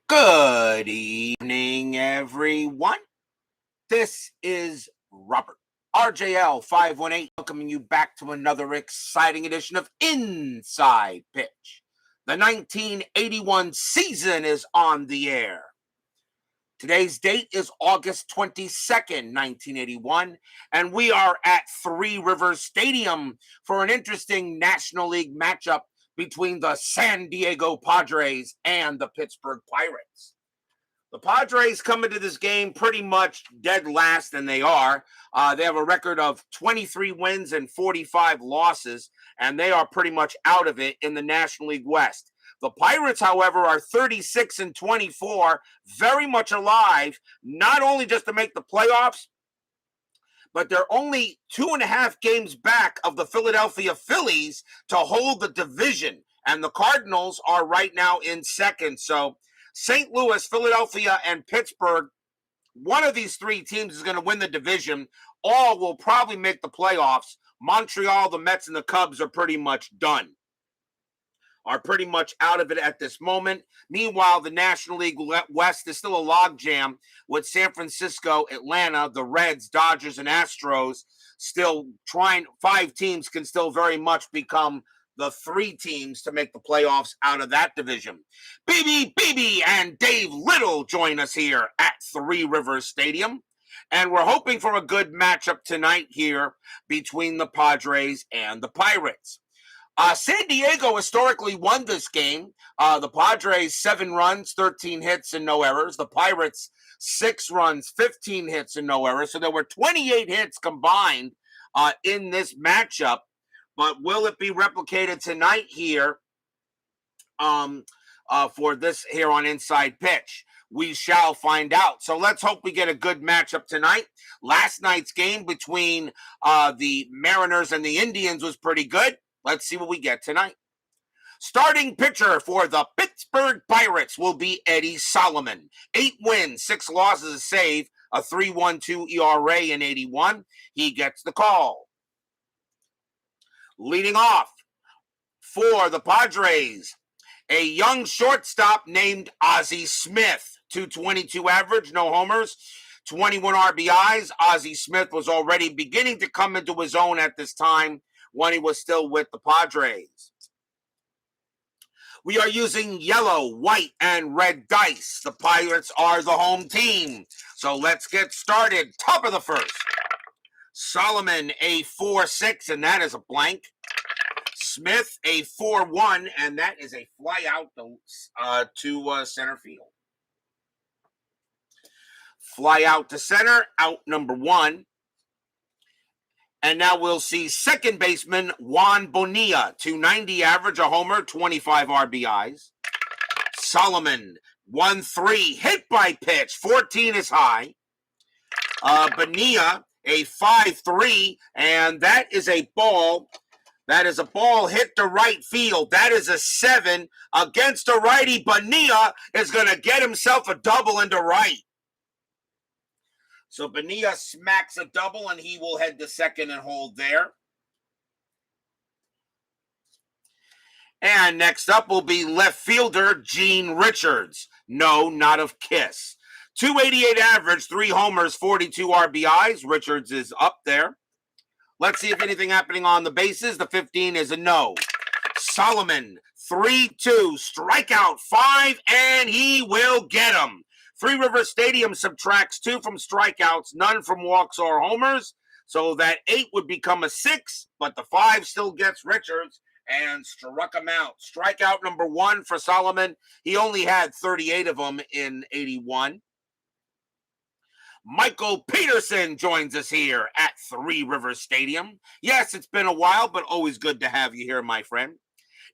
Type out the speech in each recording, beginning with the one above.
Good evening, everyone. This is Robert, RJL 518, welcoming you back to another exciting edition of Inside Pitch. The 1981 season is on the air. Today's date is August 22nd, 1981, and we are at Three Rivers Stadium for an interesting National League matchup between the San Diego Padres and the Pittsburgh Pirates. The Padres come into this game pretty much dead last, and they are. They have a record of 23 wins and 45 losses, and they are pretty much out of it in the National League West. The Pirates, however, are 36 and 24, very much alive, not only just to make the playoffs, but they're only 2.5 games back of the Philadelphia Phillies to hold the division. And the Cardinals are right now in second. So St. Louis, Philadelphia, and Pittsburgh, one of these three teams is going to win the division. All will probably make the playoffs. Montreal, the Mets, and the Cubs are pretty much done. Are pretty much out of it at this moment. Meanwhile, the National League West is still a logjam with San Francisco, Atlanta, the Reds, Dodgers, and Astros still trying. 5 teams can still very much become the 3 teams to make the playoffs out of that division. BB and Dave Little join us here at Three Rivers Stadium. And we're hoping for a good matchup tonight here between the Padres and the Pirates. San Diego historically won this game. The Padres, 7 runs, 13 hits, and no errors. The Pirates, 6 runs, 15 hits, and no errors. So there were 28 hits combined in this matchup. But will it be replicated tonight here for this here on Inside Pitch? We shall find out. So let's hope we get a good matchup tonight. Last night's game between the Mariners and the Indians was pretty good. Let's see what we get tonight. Starting pitcher for the Pittsburgh Pirates will be Eddie Solomon. 8 wins, 6 losses, a save, a 3.12 ERA in 81. He gets the call. Leading off for the Padres, a young shortstop named Ozzie Smith. 222 average, no homers, 21 RBIs. Ozzie Smith was already beginning to come into his own at this time when he was still with the Padres. We are using yellow, white, and red dice. The Pirates are the home team. So let's get started. Top of the first. Solomon, a 4-6, and that is a blank. Smith, a 4-1, and that is a fly out to center field. Fly out to center, out number 1. And now we'll see second baseman Juan Bonilla, 290 average, a homer, 25 RBIs. Solomon, 1-3, hit by pitch, 14 is high. Bonilla, a 5-3, and that is a ball. That is a ball hit to right field. That is a 7 against a righty. Bonilla is going to get himself a double into right. So Bonilla smacks a double, and he will head to second and hold there. And next up will be left fielder Gene Richards. No, not of Kiss. 288 average, 3 homers, 42 RBIs. Richards is up there. Let's see if anything happening on the bases. The 15 is a no. Solomon, 3-2, strikeout 5, and he will get him. Three Rivers Stadium subtracts 2 from strikeouts, none from walks or homers. So that 8 would become a 6, but the 5 still gets Richards and struck him out. Strikeout number 1 for Solomon. He only had 38 of them in 81. Michael Peterson joins us here at Three Rivers Stadium. Yes, it's been a while, but always good to have you here, my friend.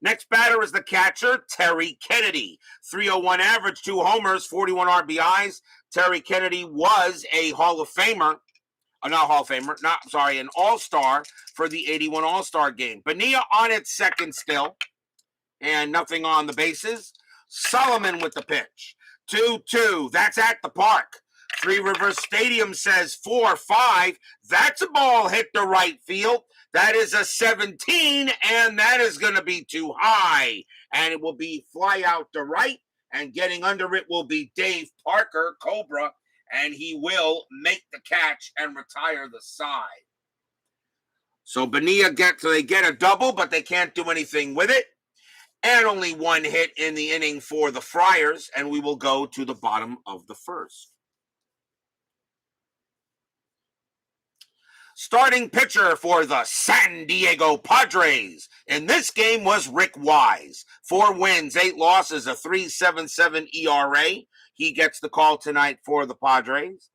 Next batter is the catcher, Terry Kennedy. 301 average, 2 homers, 41 RBIs. Terry Kennedy was a Hall of Famer. An All-Star for the 81 All-Star game. Bonilla on its second still. And nothing on the bases. Solomon with the pitch. 2-2. That's at the park. Three Rivers Stadium says 4-5. That's a ball hit to right field. That is a 17, and that is going to be too high. And it will be fly out to right, and getting under it will be Dave Parker, Cobra, and he will make the catch and retire the side. So Bonilla they get a double, but they can't do anything with it. And only one hit in the inning for the Friars, and we will go to the bottom of the first. Starting pitcher for the San Diego Padres in this game was Rick Wise. 4 wins, 8 losses, a 3.77 ERA. He gets the call tonight for the Padres.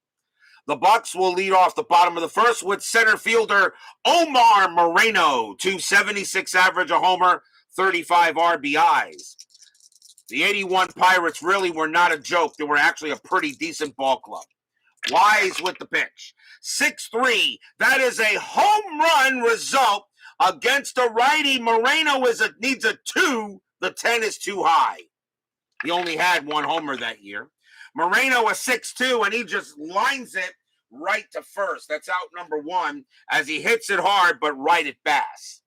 The Bucks will lead off the bottom of the first with center fielder Omar Moreno, 276 average, a homer, 35 RBIs. The 81 Pirates really were not a joke. They were actually a pretty decent ball club. Wise with the pitch. 6-3. That is a home run result against a righty. Moreno needs a 2. The 10 is too high. He only had 1 homer that year. Moreno a 6-2, and he just lines it right to first. That's out number 1 as he hits it hard, but right at Bass.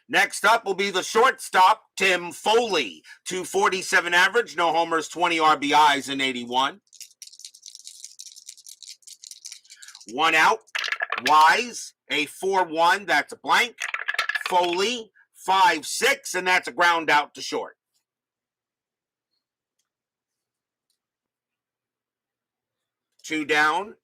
Next up will be the shortstop, Tim Foley. 247 average, no homers, 20 RBIs in 81. 1 out. Wise, a 4-1, that's a blank. Foley, 5-6, and that's a ground out to short. Two down.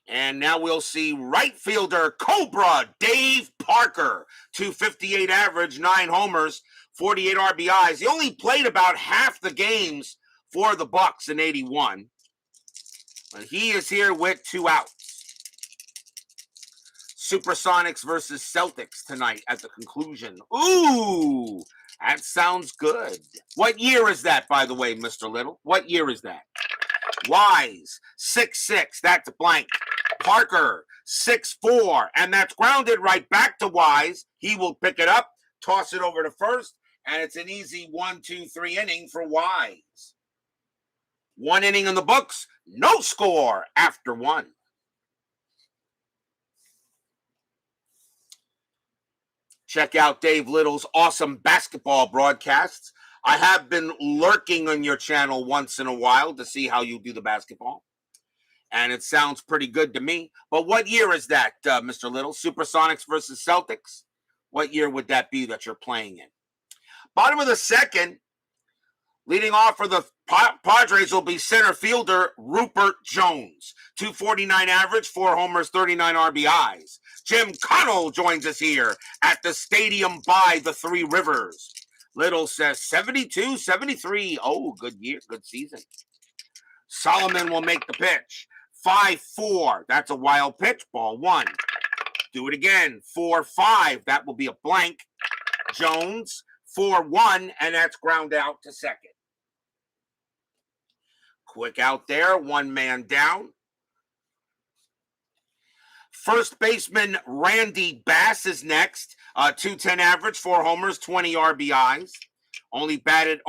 And now we'll see right fielder Cobra Dave Parker. 258 average, 9 homers, 48 RBIs. He only played about half the games for the Bucks in 81. But he is here with 2 outs. Supersonics versus Celtics tonight at the conclusion. Ooh, that sounds good. What year is that, by the way, Mr. Little? What year is that? Wise, 6'6", that's a blank. Parker, 6'4", and that's grounded right back to Wise. He will pick it up, toss it over to first, and it's an easy 1-2-3 inning for Wise. 1 inning in the books, no score after 1. Check out Dave Little's awesome basketball broadcasts. I have been lurking on your channel once in a while to see how you do the basketball. And it sounds pretty good to me. But what year is that, Mr. Little? Supersonics versus Celtics? What year would that be that you're playing in? Bottom of the second, leading off for the Padres will be center fielder Rupert Jones. 249 average, 4 homers, 39 RBIs. Jim Connell joins us here at the stadium by the Three Rivers. Little says 72, 73. Oh, good year, good season. Solomon will make the pitch. 5-4. That's a wild pitch. Ball 1. Do it again. 4-5. That will be a blank. Jones, 4-1, and that's ground out to second. Quick out there. 1 man down. First baseman Randy Bass is next. 210 average, 4 homers, 20 RBIs. Only had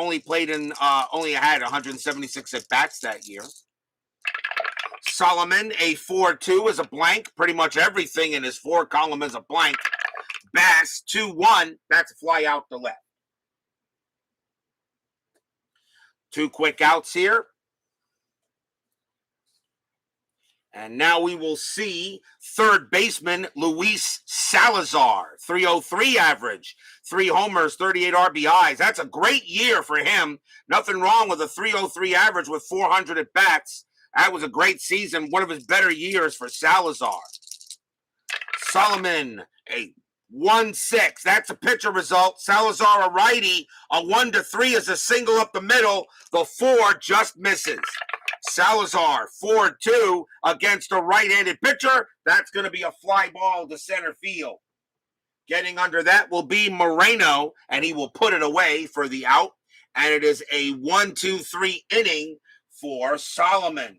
176 at bats that year. Solomon, a 4-2 is a blank. Pretty much everything in his 4 column is a blank. Bass, 2-1. That's a fly out to left. 2 quick outs here. And now we will see third baseman Luis Salazar. 303 average, 3 homers, 38 RBIs. That's a great year for him. Nothing wrong with a 303 average with 400 at bats. That was a great season, one of his better years for Salazar. Solomon, a 1-6. That's a pitcher result. Salazar, a righty. A 1-3 is a single up the middle. The 4 just misses. Salazar, 4-2 against a right-handed pitcher. That's going to be a fly ball to center field. Getting under that will be Moreno, and he will put it away for the out. And it is a 1-2-3 inning for Solomon.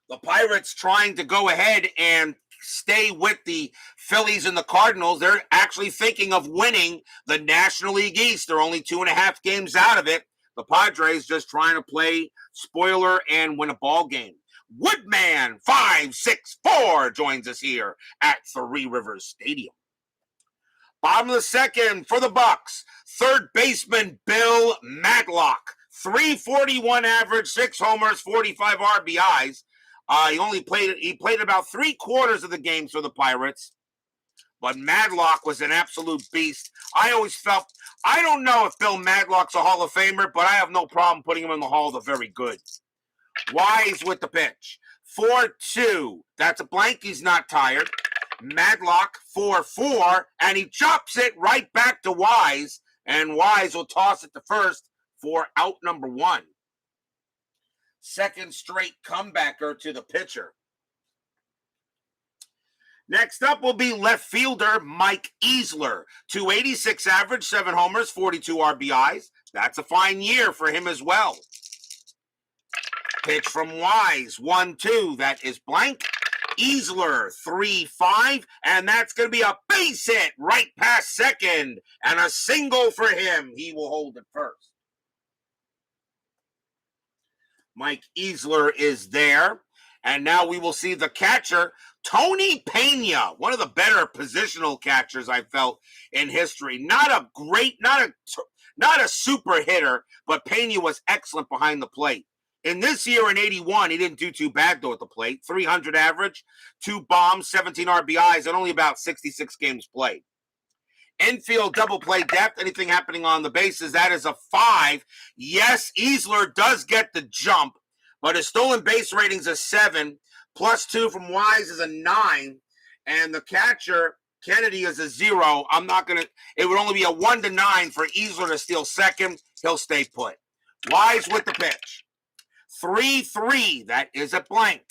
The Pirates trying to go ahead and stay with the Phillies and the Cardinals. They're actually thinking of winning the National League East. They're only 2.5 games out of it. The Padres just trying to play spoiler and win a ball game. Woodman 564 joins us here at Three Rivers Stadium. Bottom of the second for the Bucks. Third baseman Bill Matlock. 341 average, 6 homers, 45 RBIs. He played about 3/4 of the games for the Pirates. But Matlock was an absolute beast. I always felt, I don't know if Bill Matlock's a Hall of Famer, but I have no problem putting him in the Hall of the Very Good. Wise with the pitch. 4-2. That's a blank. He's not tired. Matlock 4-4, and he chops it right back to Wise, and Wise will toss it to first for out number 1. Second straight comebacker to the pitcher. Next up will be left fielder Mike Easler. 286 average, 7 homers, 42 RBIs. That's a fine year for him as well. Pitch from Wise, 1-2. That is blank. Easler, 3-5. And that's going to be a base hit right past second. And a single for him. He will hold it first. Mike Easler is there. And now we will see the catcher, Tony Pena, one of the better positional catchers I felt in history. Not a super hitter, but Pena was excellent behind the plate. In this year in 81, he didn't do too bad though at the plate. 300 average, 2 bombs, 17 RBIs, and only about 66 games played. Infield double play depth, anything happening on the bases, that is a 5. Yes, Easler does get the jump, but his stolen base rating's a 7, plus 2 from Wise is a 9, and the catcher, Kennedy, is a 0. It would only be a 1-9 for Easler to steal second. He'll stay put. Wise with the pitch. 3-3, that is a blank.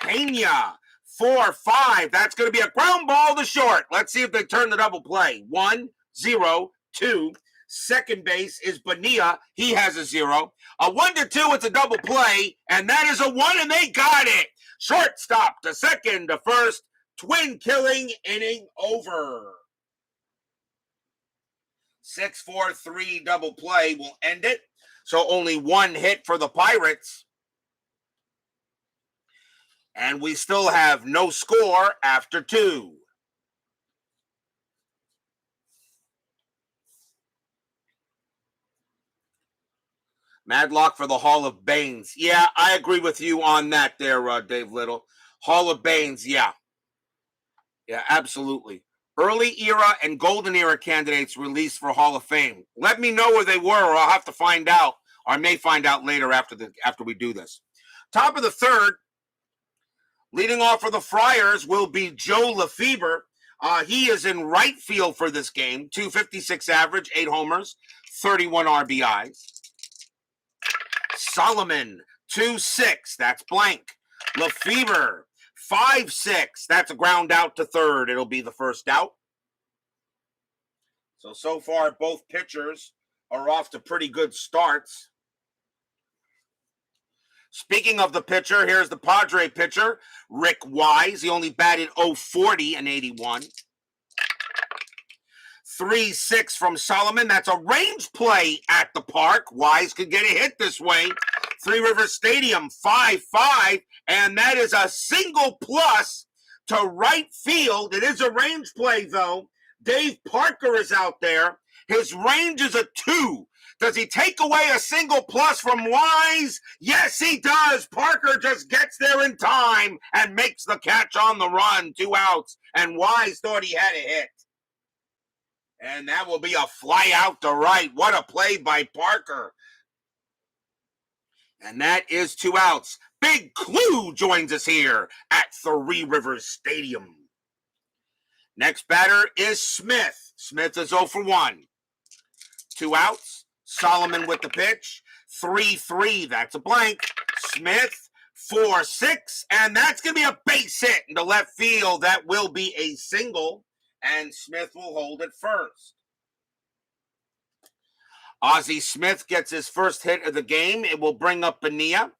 Pena, 4-5, that's going to be a ground ball to short. Let's see if they turn the double play. 1-0-2. Second base is Bonilla. He has a 0. A 1-2, it's a double play, and that is a 1, and they got it. Shortstop to second to first. Twin killing, inning over. 6-4-3 double play will end it. So only 1 hit for the Pirates. And we still have no score after 2. Matlock for the Hall of Banes. Yeah, I agree with you on that there, Dave Little. Hall of Banes, yeah. Yeah, absolutely. Early era and golden era candidates released for Hall of Fame. Let me know where they were, or I'll have to find out, or I may find out later after we do this. Top of the third, leading off for the Friars will be Joe Lefevre. He is in right field for this game. 256 average, 8 homers, 31 RBIs. Solomon, 2-6, that's blank. Lefevre, 5-6, that's a ground out to third. It'll be the first out. So far, both pitchers are off to pretty good starts. Speaking of the pitcher, here's the Padre pitcher, Rick Wise. He only batted .040 in 81. 3-6 from Solomon. That's a range play at the park. Wise could get a hit this way. Three Rivers Stadium, 5-5. And that is a single plus to right field. It is a range play, though. Dave Parker is out there. His range is a 2. Does he take away a single plus from Wise? Yes, he does. Parker just gets there in time and makes the catch on the run. 2 outs. And Wise thought he had a hit. And that will be a fly out to right. What a play by Parker. And that is 2 outs. Big Clue joins us here at Three Rivers Stadium. Next batter is Smith. Smith is 0 for 1. 2 outs. Solomon with the pitch. 3-3. That's a blank. Smith, 4-6. And that's going to be a base hit into left field. That will be a single. And Smith will hold it first. Ozzie Smith gets his first hit of the game. It will bring up Pena.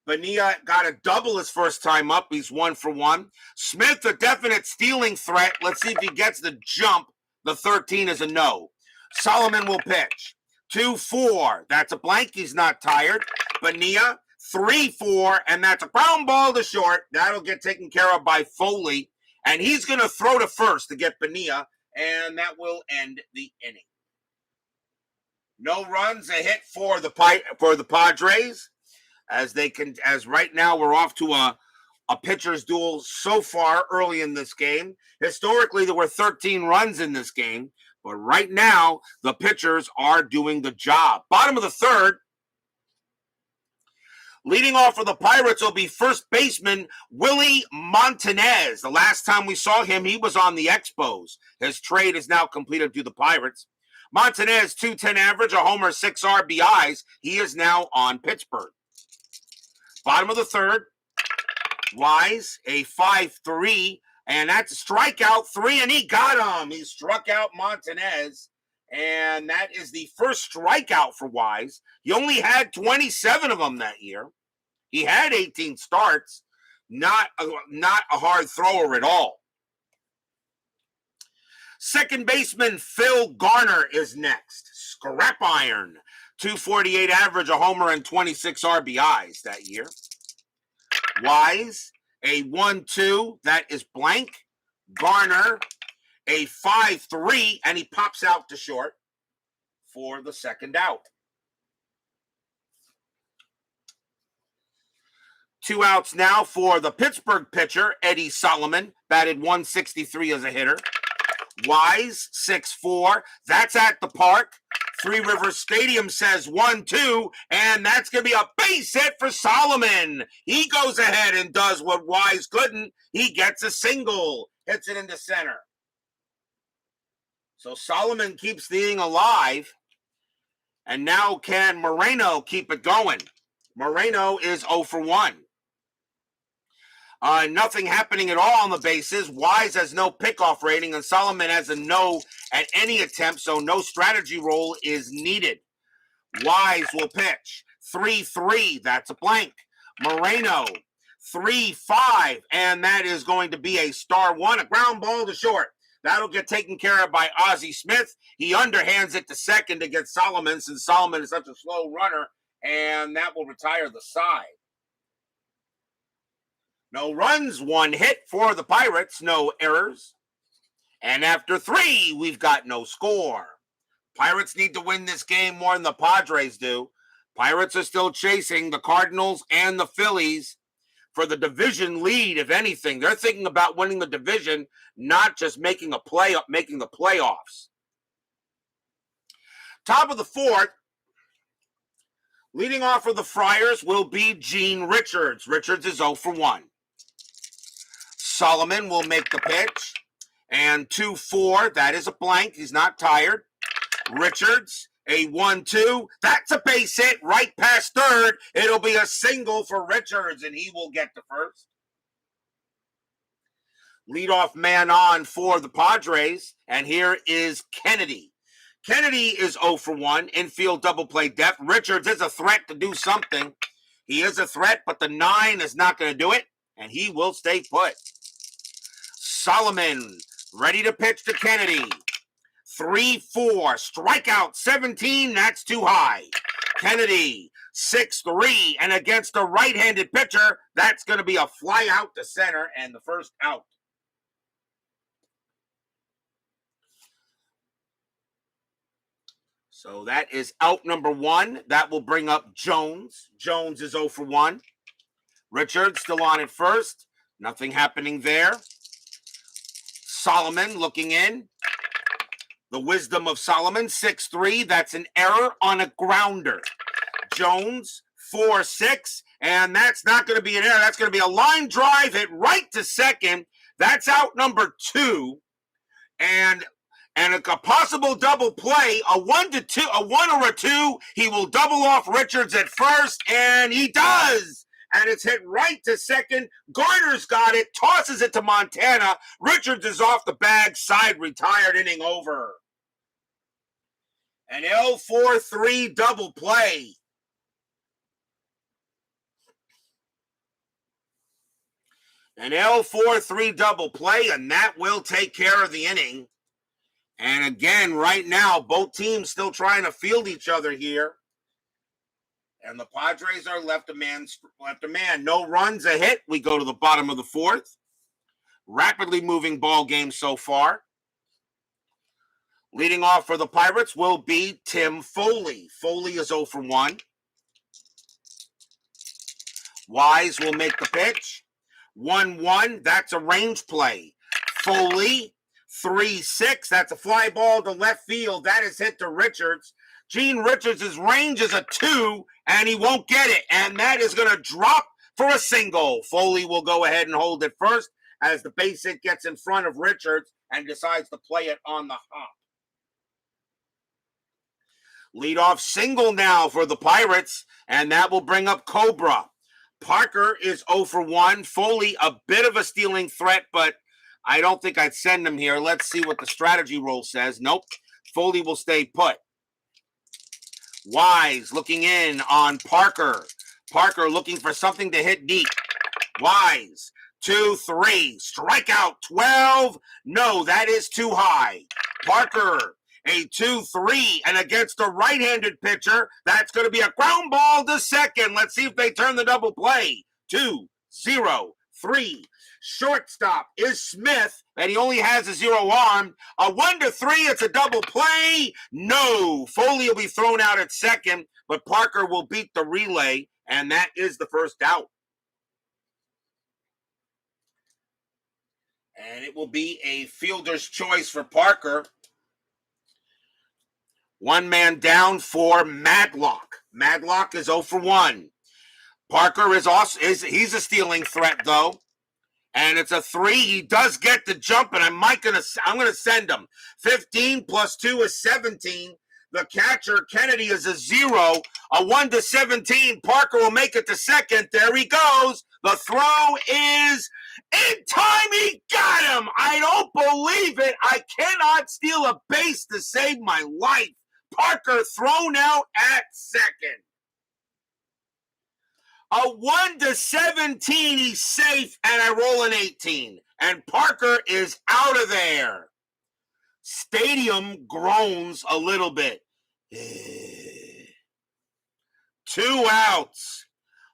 Pena got a double his first time up. He's 1 for 1. Smith, a definite stealing threat. Let's see if he gets the jump. The 13 is a no. Solomon will pitch. 2-4. That's a blank. He's not tired. Pena, 3-4. And that's a ground ball to short. That'll get taken care of by Foley. And he's going to throw to first to get Pena. and that will end the inning. No runs, a hit for the Padres, as right now we're off to a pitcher's duel so far early in this game. Historically, there were 13 runs in this game, but right now the pitchers are doing the job. Bottom of the third. Leading off for the Pirates will be first baseman Willie Montanez. The last time we saw him, he was on the Expos. His trade is now completed to the Pirates. Montanez, 210 average, a homer, 6 RBIs. He is now on Pittsburgh. Bottom of the third, Wise, a 5-3, and that's a strikeout 3, and he got him. He struck out Montanez, and that is the first strikeout for Wise. He only had 27 of them that year. He had 18 starts, not a hard thrower at all. Second baseman Phil Garner is next. Scrap iron, 248 average, a homer, and 26 RBIs that year. Wise, a 1-2, that is blank. Garner, a 5-3, and he pops out to short for the second out. 2 outs now for the Pittsburgh pitcher, Eddie Solomon, batted 163 as a hitter. Wise, 6-4. That's at the park. Three Rivers Stadium says 1-2, and that's going to be a base hit for Solomon. He goes ahead and does what Wise couldn't. He gets a single, hits it into center. So Solomon keeps the inning alive, and now can Moreno keep it going? Moreno is 0 for 1. Nothing happening at all on the bases. Wise has no pickoff rating, and Solomon has a no at any attempt, so no strategy roll is needed. Wise will pitch. 3-3, that's a blank. Moreno, 3-5, and that is going to be a star one, a ground ball to short. That'll get taken care of by Ozzie Smith. He underhands it to second to get Solomon, since Solomon is such a slow runner, and that will retire the side. No runs, 1 hit for the Pirates, no errors. And after 3, we've got no score. Pirates need to win this game more than the Padres do. Pirates are still chasing the Cardinals and the Phillies for the division lead, if anything. They're thinking about winning the division, not just making the playoffs. Top of the fourth, leading off for the Friars will be Gene Richards. Richards is 0 for 1. Solomon will make the pitch, and 2-4, that is a blank. He's not tired. Richards, a 1-2, that's a base hit right past third. It'll be a single for Richards, and he will get to first. Leadoff man on for the Padres, and here is Kennedy. Kennedy is 0 for 1, infield double play depth. Richards is a threat to do something. He is a threat, but the 9 is not going to do it, and he will stay put. Solomon, ready to pitch to Kennedy. 3-4, strikeout 17, that's too high. Kennedy, 6-3, and against a right-handed pitcher, that's going to be a fly out to center and the first out. So that is out number 1. That will bring up Jones. Jones is 0 for 1. Richards still on at first. Nothing happening there. Solomon looking in. The wisdom of Solomon, 6-3. That's an error on a grounder. Jones, 4-6. And that's not going to be an error. That's going to be a line drive hit right to second. That's out number 2. And a possible double play, a 1 or a 2. He will double off Richards at first, and he does. And it's hit right to second. Garner's got it, tosses it to Montana. Richards is off the bag, side retired, inning over. An L4-3 double play. An L4-3 double play, and that will take care of the inning. And again, right now, both teams still trying to field each other here. And the Padres are left a man. No runs, a hit. We go to the bottom of the fourth. Rapidly moving ball game so far. Leading off for the Pirates will be Tim Foley. Foley is 0 for 1. Wise will make the pitch. 1-1, that's a range play. Foley, 3-6, that's a fly ball to left field. That is hit to Richards. Gene Richards' range is a 2, and he won't get it. And that is going to drop for a single. Foley will go ahead and hold it first as the base hit gets in front of Richards and decides to play it on the hop. Leadoff single now for the Pirates, and that will bring up Cobra. Parker is 0 for 1. Foley, a bit of a stealing threat, but I don't think I'd send him here. Let's see what the strategy rule says. Nope. Foley will stay put. Wise looking in on Parker. Parker looking for something to hit deep. Wise, 2-3. Strikeout, 12. No, that is too high. Parker, a 2-3, and against a right-handed pitcher, that's going to be a ground ball to second. Let's see if they turn the double play. 2-0-3. Shortstop is Smith, and he only has a 0 arm. A 1-3, it's a double play. No, Foley will be thrown out at second, but Parker will beat the relay, and that is the first out. And it will be a fielder's choice for Parker. One man down for Matlock. Matlock is 0 for 1. Parker is he's a stealing threat though. And it's a 3. He does get the jump, and I'm gonna send him. 15 plus 2 is 17. The catcher, Kennedy, is a 0. A 1-17. Parker will make it to second. There he goes. The throw is in time. He got him. I don't believe it. I cannot steal a base to save my life. Parker thrown out at second. A 1-17, he's safe, and I roll an 18. And Parker is out of there. Stadium groans a little bit. 2 outs.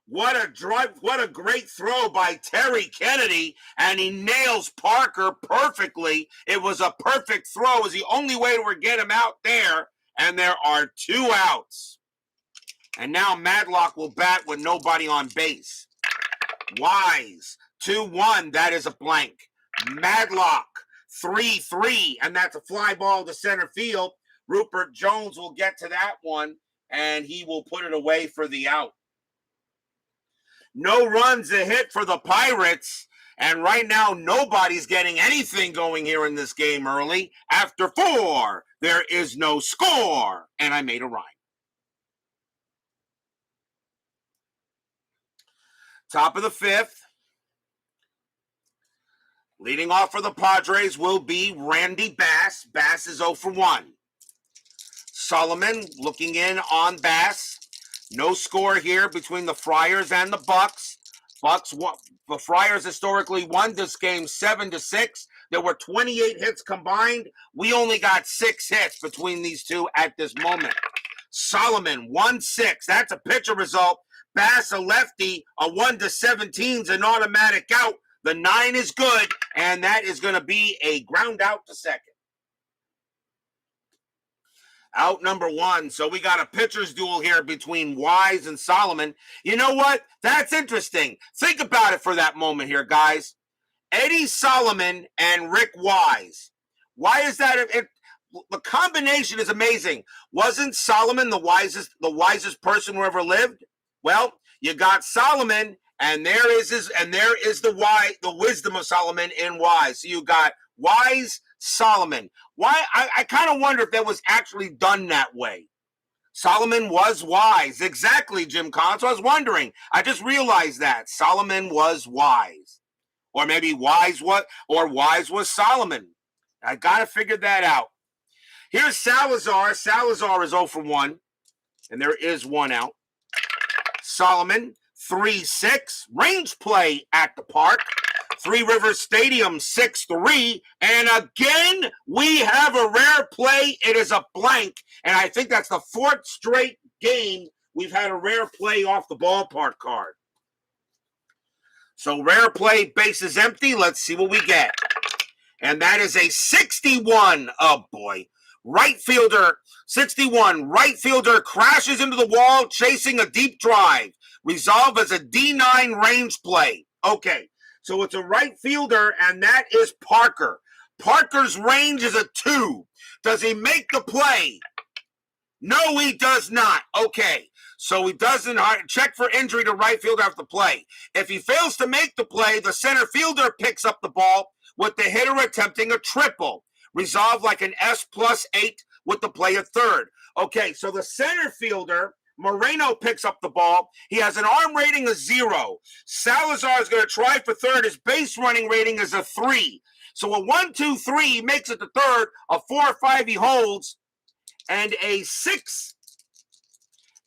What a drive, what a great throw by Terry Kennedy, and he nails Parker perfectly. It was a perfect throw. It was the only way to get him out there, and there are 2 outs. And now Matlock will bat with nobody on base. Wise, 2-1, that is a blank. Matlock, 3-3, and that's a fly ball to center field. Rupert Jones will get to that one, and he will put it away for the out. No runs a hit for the Pirates, and right now nobody's getting anything going here in this game early. After 4, there is no score, and I made a rhyme. Top of the 5th. Leading off for the Padres will be Randy Bass. Bass is 0 for 1. Solomon looking in on Bass. No score here between the Friars and the Bucks. The Friars historically won this game 7-6. There were 28 hits combined. We only got 6 hits between these two at this moment. Solomon, 1-6. That's a pitcher result. Bass, a lefty, a 1-17 is an automatic out. The 9 is good, and that is going to be a ground out to second. Out number 1. So we got a pitcher's duel here between Wise and Solomon. You know what? That's interesting. Think about it for that moment here, guys. Eddie Solomon and Rick Wise. Why is that? The combination is amazing. Wasn't Solomon the wisest person who ever lived? Well, you got Solomon, and there is the wisdom of Solomon in Wise. So you got Wise, Solomon. Why? I kind of wonder if that was actually done that way. Solomon was wise. Exactly, Jim Collins. So I was wondering. I just realized that. Solomon was wise. Or maybe wise was Solomon. I got to figure that out. Here's Salazar. Salazar is 0 for 1, and there is 1 out. Solomon, 3-6. Range play at the park. Three Rivers Stadium, 6-3. And again, we have a rare play. It is a blank. And I think that's the 4th straight game we've had a rare play off the ballpark card. So rare play, base is empty. Let's see what we get. And that is a 61. Oh, boy. Right fielder, 61. Right fielder crashes into the wall, chasing a deep drive. Resolved as a D9 range play. Okay, so it's a right fielder, and that is Parker. Parker's range is a 2. Does he make the play? No, he does not. Okay, so he doesn't check for injury to right fielder after the play. If he fails to make the play, the center fielder picks up the ball with the hitter attempting a triple. Resolved like an S+8 with the play at third. Okay, so the center fielder, Moreno, picks up the ball. He has an arm rating of 0. Salazar is going to try for third. His base running rating is a 3. So a 1, 2, 3, he makes it to third. A 4 or 5, he holds. And a 6,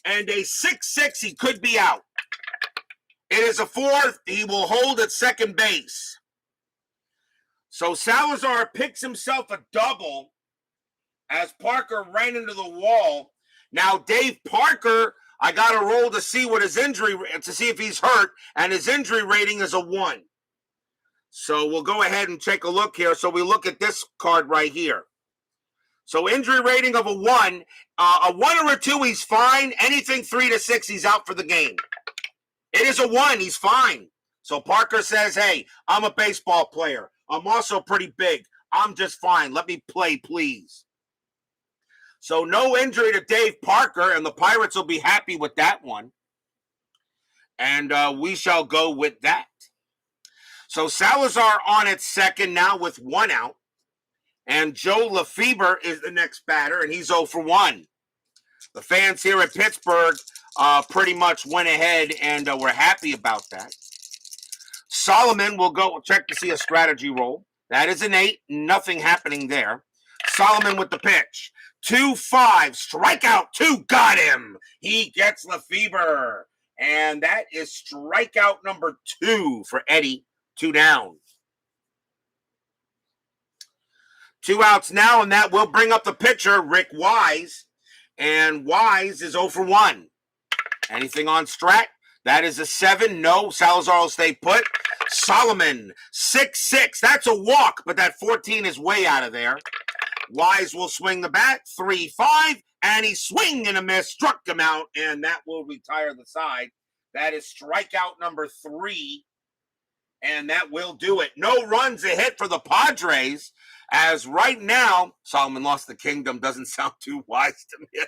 and a 6-6, he could be out. It is a 4th. He will hold at second base. So Salazar picks himself a double as Parker ran into the wall. Now, Dave Parker, I got to roll to see what his injury, to see if he's hurt, and his injury rating is a 1. So we'll go ahead and take a look here. So we look at this card right here. So injury rating of a 1. A 1 or a 2, he's fine. Anything 3 to 6, he's out for the game. It is a 1, he's fine. So Parker says, hey, I'm a baseball player. I'm also pretty big. I'm just fine. Let me play, please. So no injury to Dave Parker, and the Pirates will be happy with that one. And we shall go with that. So Salazar on at second now with 1 out. And Joe Lefevre is the next batter, and he's 0 for 1. The fans here at Pittsburgh pretty much went ahead and were happy about that. Solomon will go check to see a strategy roll. That is an 8. Nothing happening there. Solomon with the pitch. 2-5. Strikeout 2. Got him. He gets Lefevre. And that is strikeout number 2 for Eddie. 2 down. 2 outs now, and that will bring up the pitcher, Rick Wise. And Wise is 0 for 1. Anything on Strat? That is a 7. No, Salazar will stay put. Solomon, 6-6. That's a walk, but that 14 is way out of there. Wise will swing the bat, 3-5, and he swing and a miss, struck him out, and that will retire the side. That is strikeout number 3, and that will do it. No runs a hit for the Padres, as right now, Solomon lost the kingdom doesn't sound too wise to me.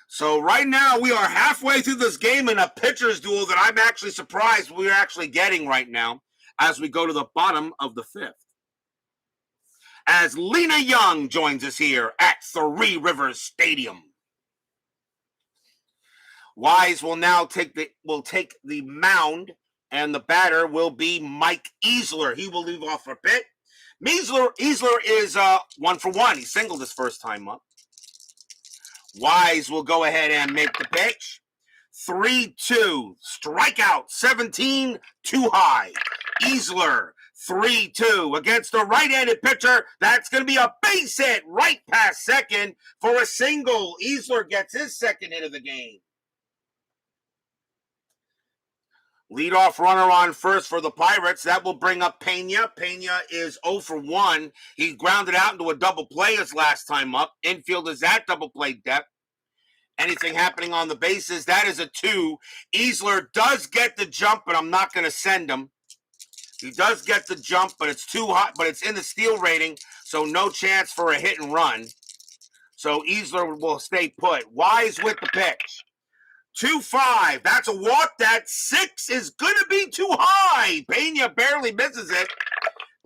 So right now, we are halfway through this game in a pitcher's duel that I'm actually surprised we're actually getting right now as we go to the bottom of the 5th. As Lena Young joins us here at Three Rivers Stadium. Wise will now take the mound, and the batter will be Mike Easler. He will leave off for a bit. Easler is 1 for 1. He singled his first time up. Wise will go ahead and make the pitch. 3-2. Strikeout 17. Too high. Easler 3-2 against the right-handed pitcher. That's going to be a base hit right past second for a single. Easler gets his second hit of the game. Leadoff runner on first for the Pirates. That will bring up Pena. Pena is 0 for 1. He grounded out into a double play his last time up. Infield is at double play depth. Anything happening on the bases, that is a 2. Easler does get the jump, but I'm not going to send him. He does get the jump, but it's too hot, but it's in the steal rating, so no chance for a hit and run. So Easler will stay put. Wise with the pitch. 2-5. That's a walk. That 6 is going to be too high. Pena barely misses it.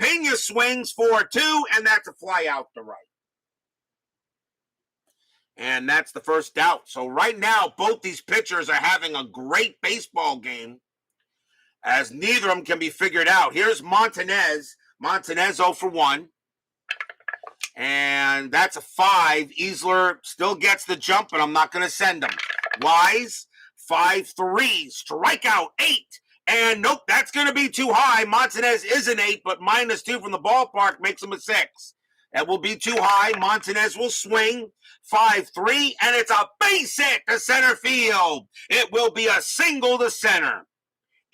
Pena swings for 2, and that's a fly out to right. And that's the first out. So right now, both these pitchers are having a great baseball game, as neither of them can be figured out. Here's Montanez. Montanez 0 for 1. And that's a 5. Easler still gets the jump, but I'm not going to send him. Wise, 5-3, strikeout 8. And nope, that's going to be too high. Montanez is an 8, but -2 from the ballpark makes him a 6. That will be too high. Montanez will swing, 5-3, and it's a base hit to center field. It will be a single to center.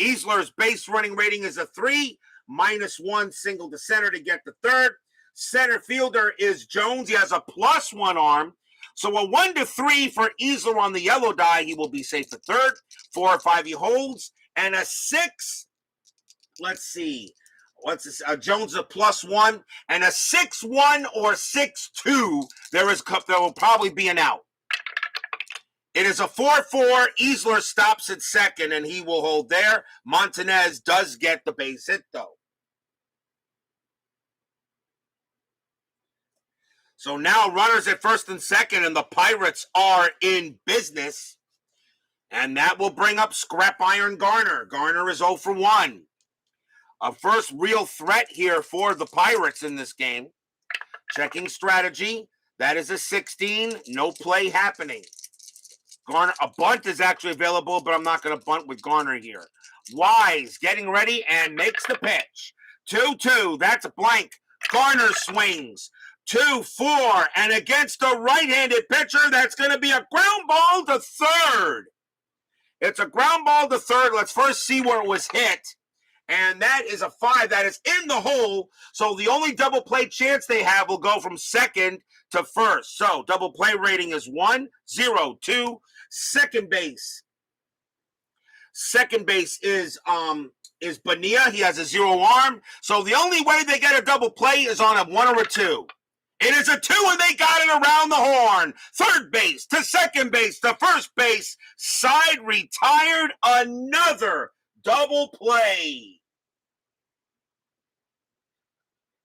Easler's base running rating is a 3, -1 single to center to get the third. Center fielder is Jones. He has a +1 arm. So a 1-3 for Easler on the yellow die. He will be safe at third. 4 or 5 he holds. And a 6, let's see. What's this? Jones a +1. And a 6-1 or 6-2. There will probably be an out. It is a 4-4. Easler stops at second, and he will hold there. Montanez does get the base hit, though. So now runners at first and second, and the Pirates are in business. And that will bring up Scrap Iron Garner. Garner is 0 for 1. A first real threat here for the Pirates in this game. Checking strategy. That is a 16. No play happening. Garner, a bunt is actually available, but I'm not going to bunt with Garner here. Wise getting ready and makes the pitch. 2-2. That's a blank. Garner swings. 2-4. And against a right-handed pitcher, that's going to be a ground ball to third. It's a ground ball to third. Let's first see where it was hit. And that is a 5. That is in the hole. So the only double play chance they have will go from second to first. So double play rating is 1, 0, 2. Second base. Second base is Pena. He has a 0 arm. So the only way they get a double play is on a 1 or a 2. It is a 2, and they got it around the horn. Third base to second base to first base. Side retired. Another double play.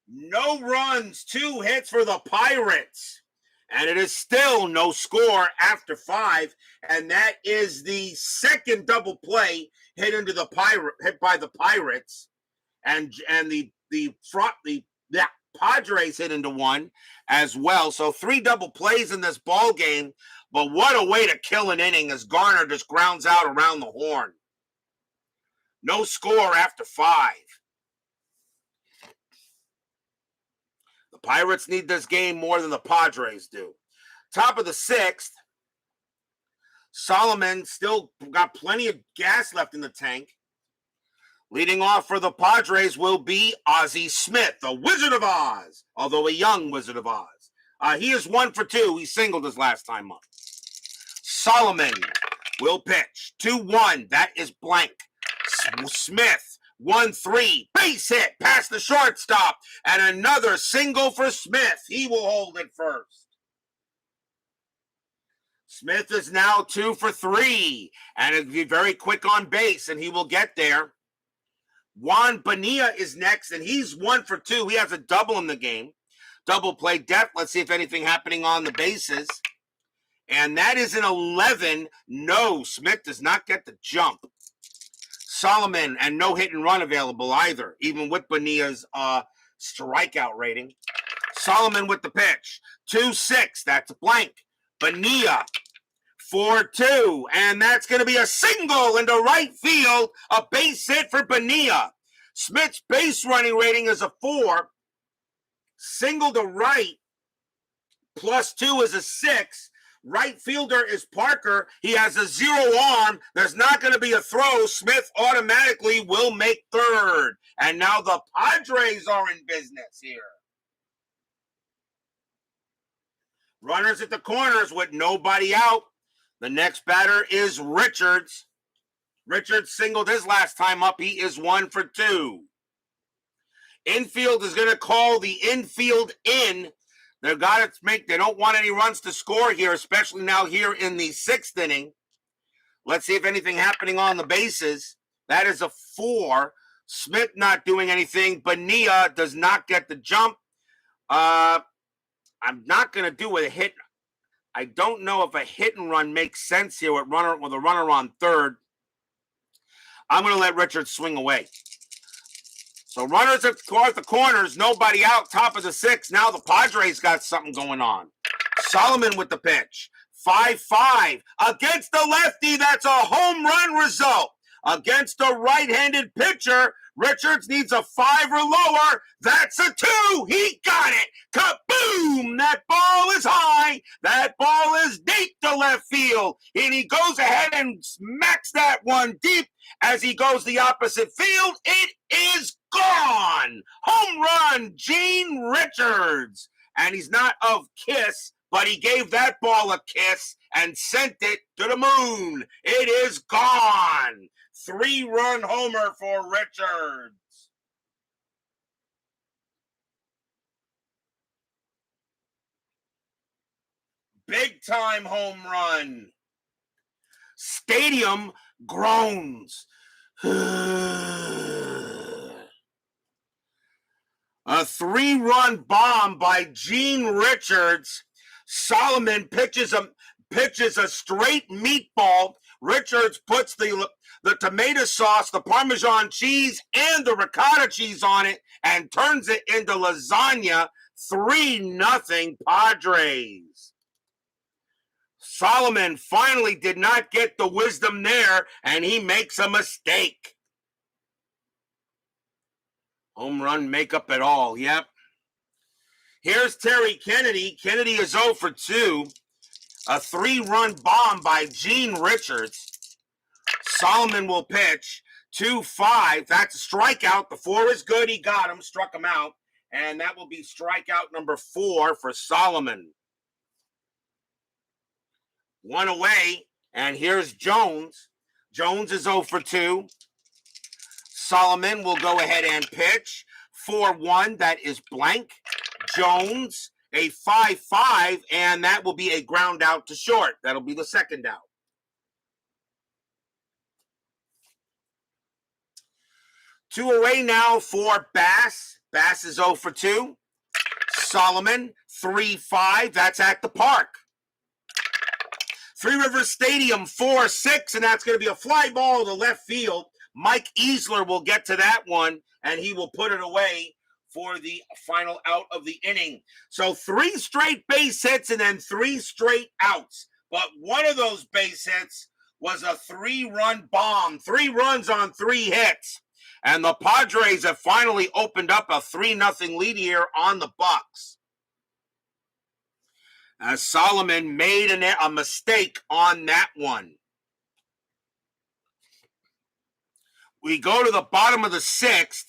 No runs, 2 hits for the Pirates. And it is still no score after 5. And that is the second double play hit by the Pirates. And the Padres hit into 1 as well. So 3 double plays in this ball game. But what a way to kill an inning as Garner just grounds out around the horn. No score after 5. The Pirates need this game more than the Padres do. Top of the 6th, Solomon still got plenty of gas left in the tank. Leading off for the Padres will be Ozzie Smith, the Wizard of Oz, although a young Wizard of Oz. He is 1 for 2. He singled his last time up. Solomon will pitch. 2-1. That is blank. Smith, 1-3. Base hit past the shortstop. And another single for Smith. He will hold it first. Smith is now 2 for 3. And it'll be very quick on base, and he will get there. Juan Pena is next, and he's 1 for 2. He has a double in the game. Double play depth. Let's see if anything happening on the bases. And that is an 11. No, Smith does not get the jump. Solomon, and no hit and run available either, even with Pena's strikeout rating. Solomon with the pitch. 2-6. That's a blank. Pena. 4-2, and that's going to be a single into right field, a base hit for Pena. Smith's base running rating is a 4. Single to right, +2 is a 6. Right fielder is Parker. He has a 0 arm. There's not going to be a throw. Smith automatically will make third. And now the Padres are in business here. Runners at the corners with nobody out. The next batter is Richards. Richards singled his last time up. He is 1 for 2. Infield is going to call the infield in. They don't want any runs to score here, especially now here in the 6th inning. Let's see if anything happening on the bases. That is a 4. Smith not doing anything. Pena does not get the jump. I'm not going to do a hit. I don't know if a hit and run makes sense here with a runner on third. I'm going to let Richards swing away. So runners at the corners, nobody out, top of the 6th. Now the Padres got something going on. Solomon with the pitch. 5-5. Against the lefty, that's a home run result. Against a right-handed pitcher, Richards needs a 5 or lower. That's a 2. He got it. Kaboom! That ball is high. That ball is deep to left field. And he goes ahead and smacks that one deep as he goes the opposite field. It is gone. Home run, Gene Richards. And he's not of Kiss, but he gave that ball a kiss and sent it to the moon. It is gone. 3-run homer for Richards. Big time home run. Stadium groans. A 3-run bomb by Gene Richards. Solomon pitches a straight meatball. Richards puts the tomato sauce, the Parmesan cheese, and the ricotta cheese on it and turns it into lasagna. 3-0 Padres. Solomon finally did not get the wisdom there, and he makes a mistake. Home run makeup at all, yep. Here's Terry Kennedy. Kennedy is 0 for 2. A 3-run bomb by Gene Richards. Solomon will pitch. 2-5. That's a strikeout. The 4 is good. He got him, struck him out. And that will be strikeout number 4 for Solomon. 1 away. And here's Jones. Jones is 0 for 2. Solomon will go ahead and pitch. 4-1. That is blank. Jones, a 5-5, and that will be a ground out to short. That'll be the second out. Two away now for Bass. Bass is 0 for 2. Solomon, 3-5. That's at the park. Three Rivers Stadium, 4-6, and that's going to be a fly ball to left field. Mike Easler will get to that one, and he will put it away for the final out of the inning. So 3 straight base hits and then 3 straight outs. But one of those base hits was a 3-run bomb. 3 runs on 3 hits. And the Padres have finally opened up a 3-0 lead here on the Bucks. As Solomon made a mistake on that one. We go to the bottom of the 6th.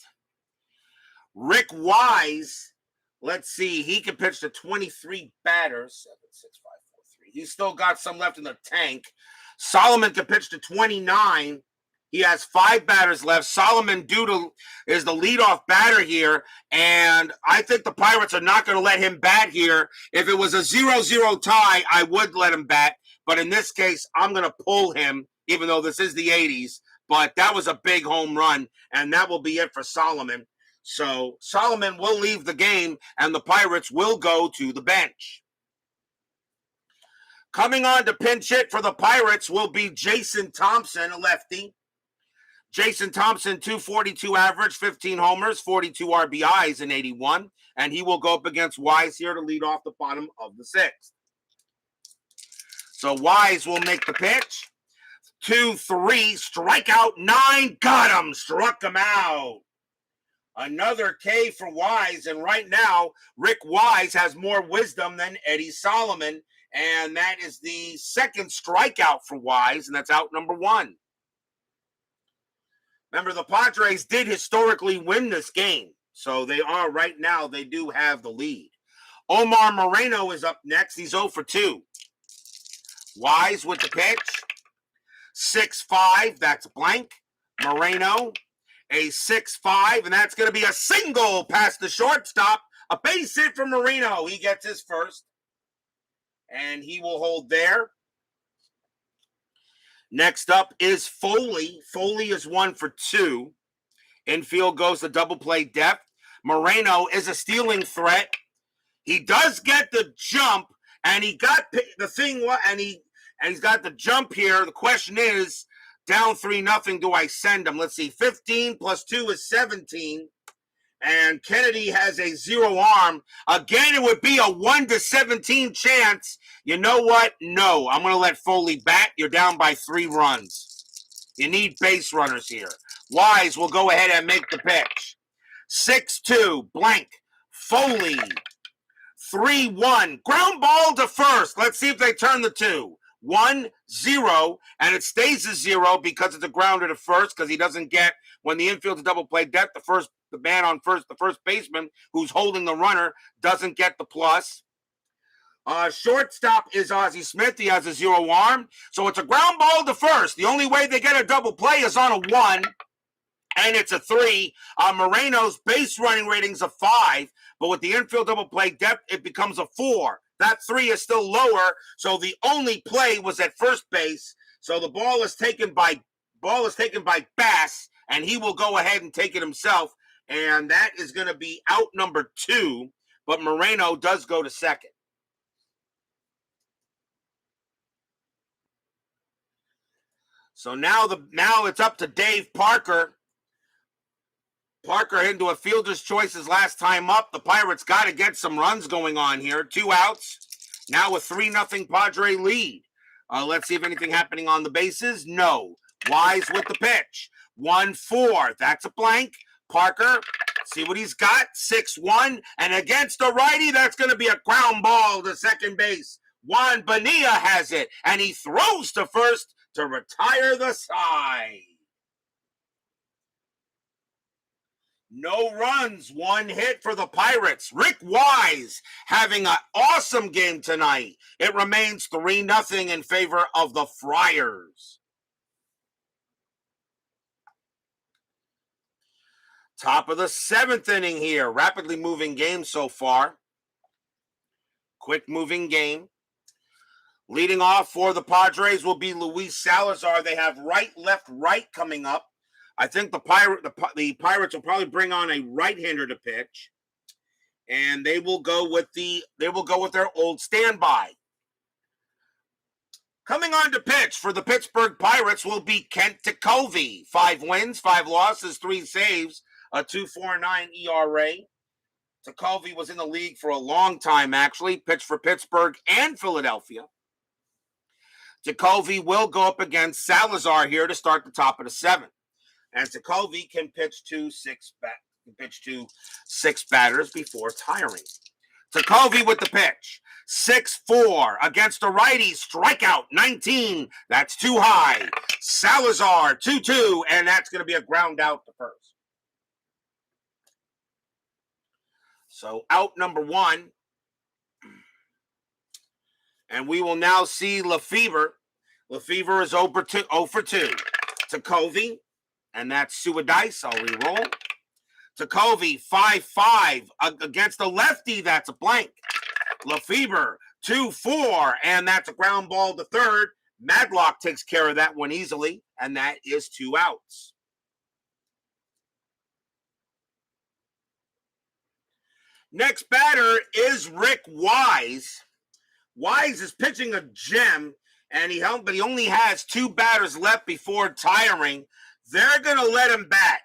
Rick Wise, let's see, he can pitch to 23 batters. 7, 6, 5, 4, 3. He's still got some left in the tank. Solomon can pitch to 29. He has 5 batters left. Solomon is the leadoff batter here, and I think the Pirates are not going to let him bat here. If it was a 0-0 tie, I would let him bat, but in this case, I'm going to pull him, even though this is the 80s. But that was a big home run, and that will be it for Solomon. So Solomon will leave the game, and the Pirates will go to the bench. Coming on to pinch hit for the Pirates will be Jason Thompson, a lefty. Jason Thompson, 242 average, 15 homers, 42 RBIs in 81, and he will go up against Wise here to lead off the bottom of the 6th. So Wise will make the pitch. 2-3, strikeout, 9, got him, struck him out. Another K for Wise, and right now, Rick Wise has more wisdom than Eddie Solomon, and that is the 2nd strikeout for Wise, and that's out number 1. Remember, the Padres did historically win this game, so they are right now, they do have the lead. Omar Moreno is up next. He's 0 for 2. Wise with the pitch. 6-5, that's blank. Moreno, a 6-5, and that's going to be a single past the shortstop. A base hit for Moreno. He gets his first, and he will hold there. Next up is Foley. Foley is 1 for 2. Infield goes to double play depth. Moreno is a stealing threat. He does get the jump, and he got the thing, and he's got the jump here. The question is, down 3-0, do I send him? Let's see, 15 plus 2 is 17. And Kennedy has a 0 arm. Again, it would be a 1 to 17 chance. You know what? No, I'm going to let Foley bat. You're down by 3 runs. You need base runners here. Wise will go ahead and make the pitch. 6-2, blank. Foley, 3-1. Ground ball to first. Let's see if they turn the 2. 1-0, and it stays a 0 because it's a grounder to first, because he doesn't get, when the infield's a double play depth, the first the man on first, the first baseman who's holding the runner, doesn't get the plus. Shortstop is Ozzie Smith. He has a 0 arm. So it's a ground ball to first. The only way they get a double play is on a 1. And it's a 3. Moreno's base running rating's a 5. But with the infield double play depth, it becomes a 4. That 3 is still lower. So the only play was at first base. So the ball is taken by Bass. And he will go ahead and take it himself. And that is going to be out number 2. But Moreno does go to second. So now it's up to Dave Parker. Parker into a fielder's choice his last time up. The Pirates got to get some runs going on here. 2 outs. Now a 3-0 Padre lead. Let's see if anything happening on the bases. No. Wise with the pitch. 1-4. That's a blank. Parker, see what he's got. 6-1. And against the righty, that's going to be a ground ball to second base. Juan Bonilla has it. And he throws to first to retire the side. No runs, 1 hit for the Pirates. Rick Wise having an awesome game tonight. It remains 3-0 in favor of the Friars. Top of the 7th inning here. Rapidly moving game so far. Quick moving game. Leading off for the Padres will be Luis Salazar. They have right, left, right coming up. I think the Pirates will probably bring on a right-hander to pitch, and they will go with their old standby. Coming on to pitch for the Pittsburgh Pirates will be Kent Takovi. 5 wins, 5 losses, 3 saves, a 2.49 ERA. Takovi was in the league for a long time, actually. Pitched for Pittsburgh and Philadelphia. Takovi will go up against Salazar here to start the top of the 7th. And Takovi can pitch to 6 batters before tiring. Takovi with the pitch. 6-4 against the righty. Strikeout 19. That's too high. Salazar 2-2, and that's going to be a ground out to first. So out number 1. And we will now see Lefevre. Lefevre is 0 for 2. Takovi, and that's Suadice. I'll re-roll. Takovi, 5-5 against the lefty. That's a blank. Lefevre, 2-4, and that's a ground ball to third. Matlock takes care of that one easily, and that is 2 outs. Next batter is Rick Wise. Wise is pitching a gem, but he only has 2 batters left before tiring. They're going to let him bat.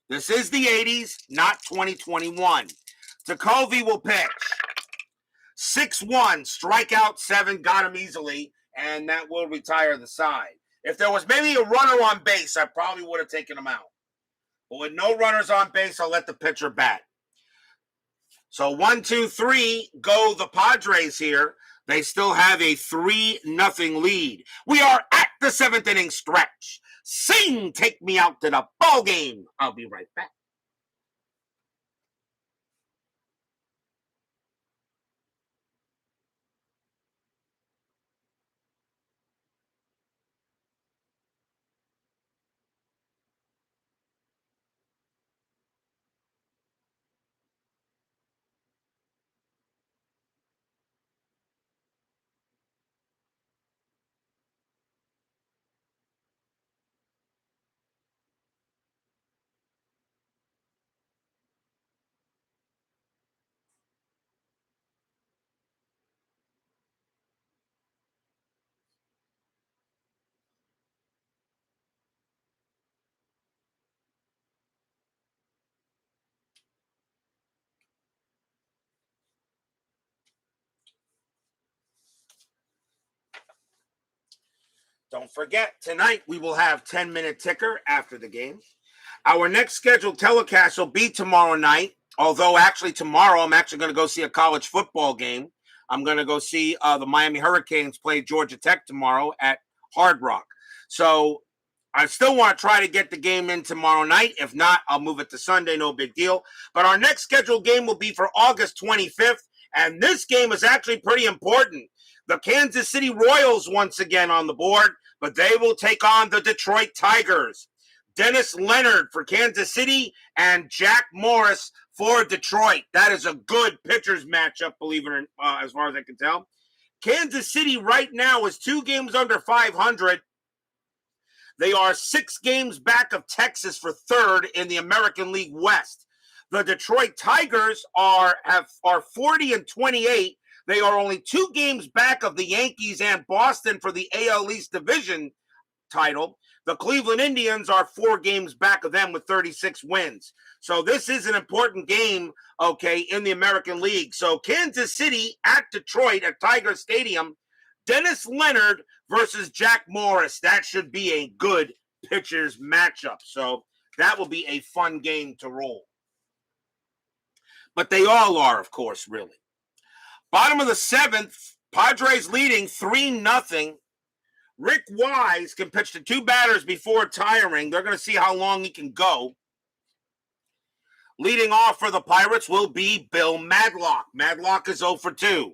This is the 80s, not 2021. Takovi will pitch. 6-1, strikeout 7, got him easily, and that will retire the side. If there was maybe a runner on base, I probably would have taken him out. But with no runners on base, I'll let the pitcher bat. So 1, 2, 3, go the Padres here. They still have a 3-0 lead. We are at the 7th inning stretch. Sing, take me out to the ball game. I'll be right back. Don't forget, tonight we will have 10-minute ticker after the game. Our next scheduled telecast will be tomorrow night, although actually tomorrow I'm actually going to go see a college football game. I'm going to go see the Miami Hurricanes play Georgia Tech tomorrow at Hard Rock. So I still want to try to get the game in tomorrow night. If not, I'll move it to Sunday, no big deal. But our next scheduled game will be for August 25th, and this game is actually pretty important. The Kansas City Royals once again on the board, but they will take on the Detroit Tigers. Dennis Leonard for Kansas City and Jack Morris for Detroit. That is a good pitchers matchup, believe it or not, as far as I can tell. Kansas City right now is 2 games under 500. They are 6 games back of Texas for third in the American League West. The Detroit Tigers are 40-28. They are only 2 games back of the Yankees and Boston for the AL East Division title. The Cleveland Indians are 4 games back of them with 36 wins. So this is an important game, okay, in the American League. So Kansas City at Detroit at Tiger Stadium. Dennis Leonard versus Jack Morris. That should be a good pitchers matchup. So that will be a fun game to roll. But they all are, of course, really. Bottom of the 7th, Padres leading 3-0. Rick Wise can pitch to 2 batters before tiring. They're going to see how long he can go. Leading off for the Pirates will be Bill Matlock. Matlock is 0 for 2.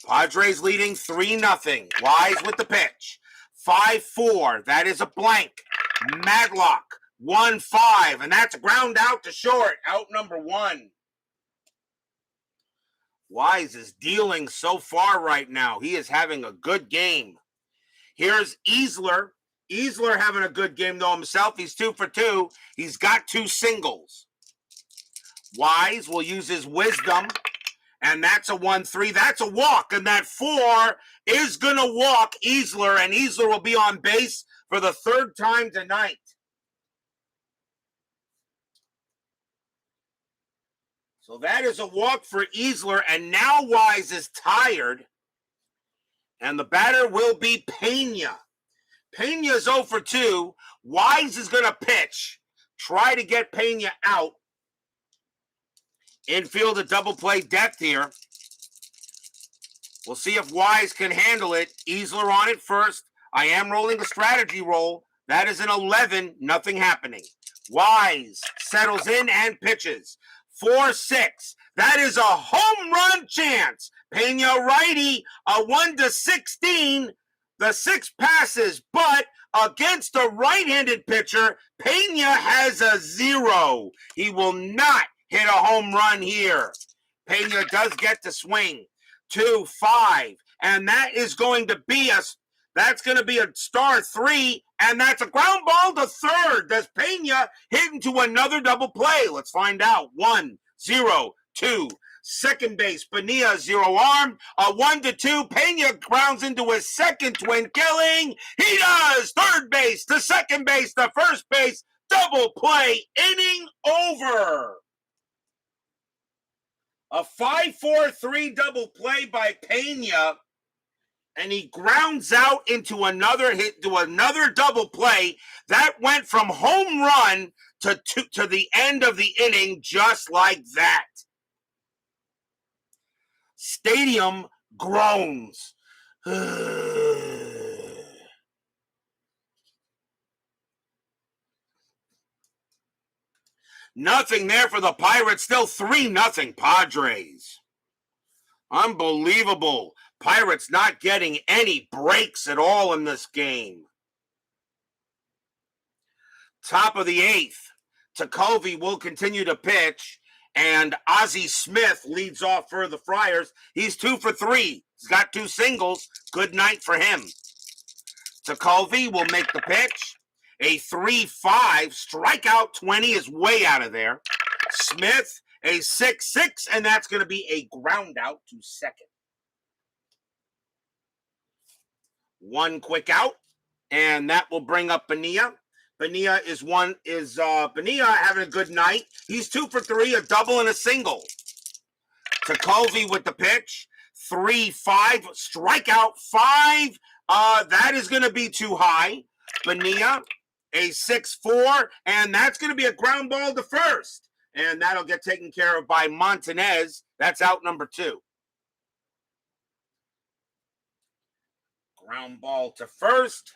Padres leading 3-0. Wise with the pitch. 5-4. That is a blank. Matlock 1-5. And that's a ground out to short. Out number 1. Wise is dealing so far right now. He is having a good game. Here's Easler. Easler having a good game, though, himself. He's 2 for 2. He's got 2 singles. Wise will use his wisdom, and that's a 1-3. That's a walk, and that 4 is going to walk Easler, and Easler will be on base for the 3rd time tonight. So that is a walk for Easler, and now Wise is tired, and the batter will be Pena. Pena is 0 for 2. Wise is going to pitch. Try to get Pena out. Infield a double play depth here. We'll see if Wise can handle it. Easler on it first. I am rolling a strategy roll. That is an 11. Nothing happening. Wise settles in and pitches. 4-6. That is a home run chance. Pena righty, a 1-16. The 6 passes, but against a right-handed pitcher, Pena has a 0. He will not hit a home run here. Pena does get to swing. 2-5, and that is going to be a star 3, and that's a ground ball to third. Does Pena hit into another double play? Let's find out. 1-0-2. Second base, Pena 0 arm. A 1-2. Pena grounds into his second twin killing. He does. Third base to second base to first base. Double play. Inning over. A 5-4-3 double play by Pena. And he grounds out into another hit, to another double play. That went from home run to the end of the inning just like that. Stadium groans. Nothing there for the Pirates. Still 3-0 Padres. Unbelievable. Pirates not getting any breaks at all in this game. Top of the 8th. Takovi will continue to pitch. And Ozzie Smith leads off for the Friars. He's 2 for 3. He's got 2 singles. Good night for him. Takovi will make the pitch. A 3-5. Strikeout 20 is way out of there. Smith, a 6-6, and that's going to be a ground out to second. 1 quick out, and that will bring up Pena. Pena Pena having a good night. He's 2 for 3, a double and a single. Takovi with the pitch. 3-5, strikeout 5. That is going to be too high. Pena, a 6-4, and that's going to be a ground ball to first. And that'll get taken care of by Montanez. That's out number 2. Ground ball to first.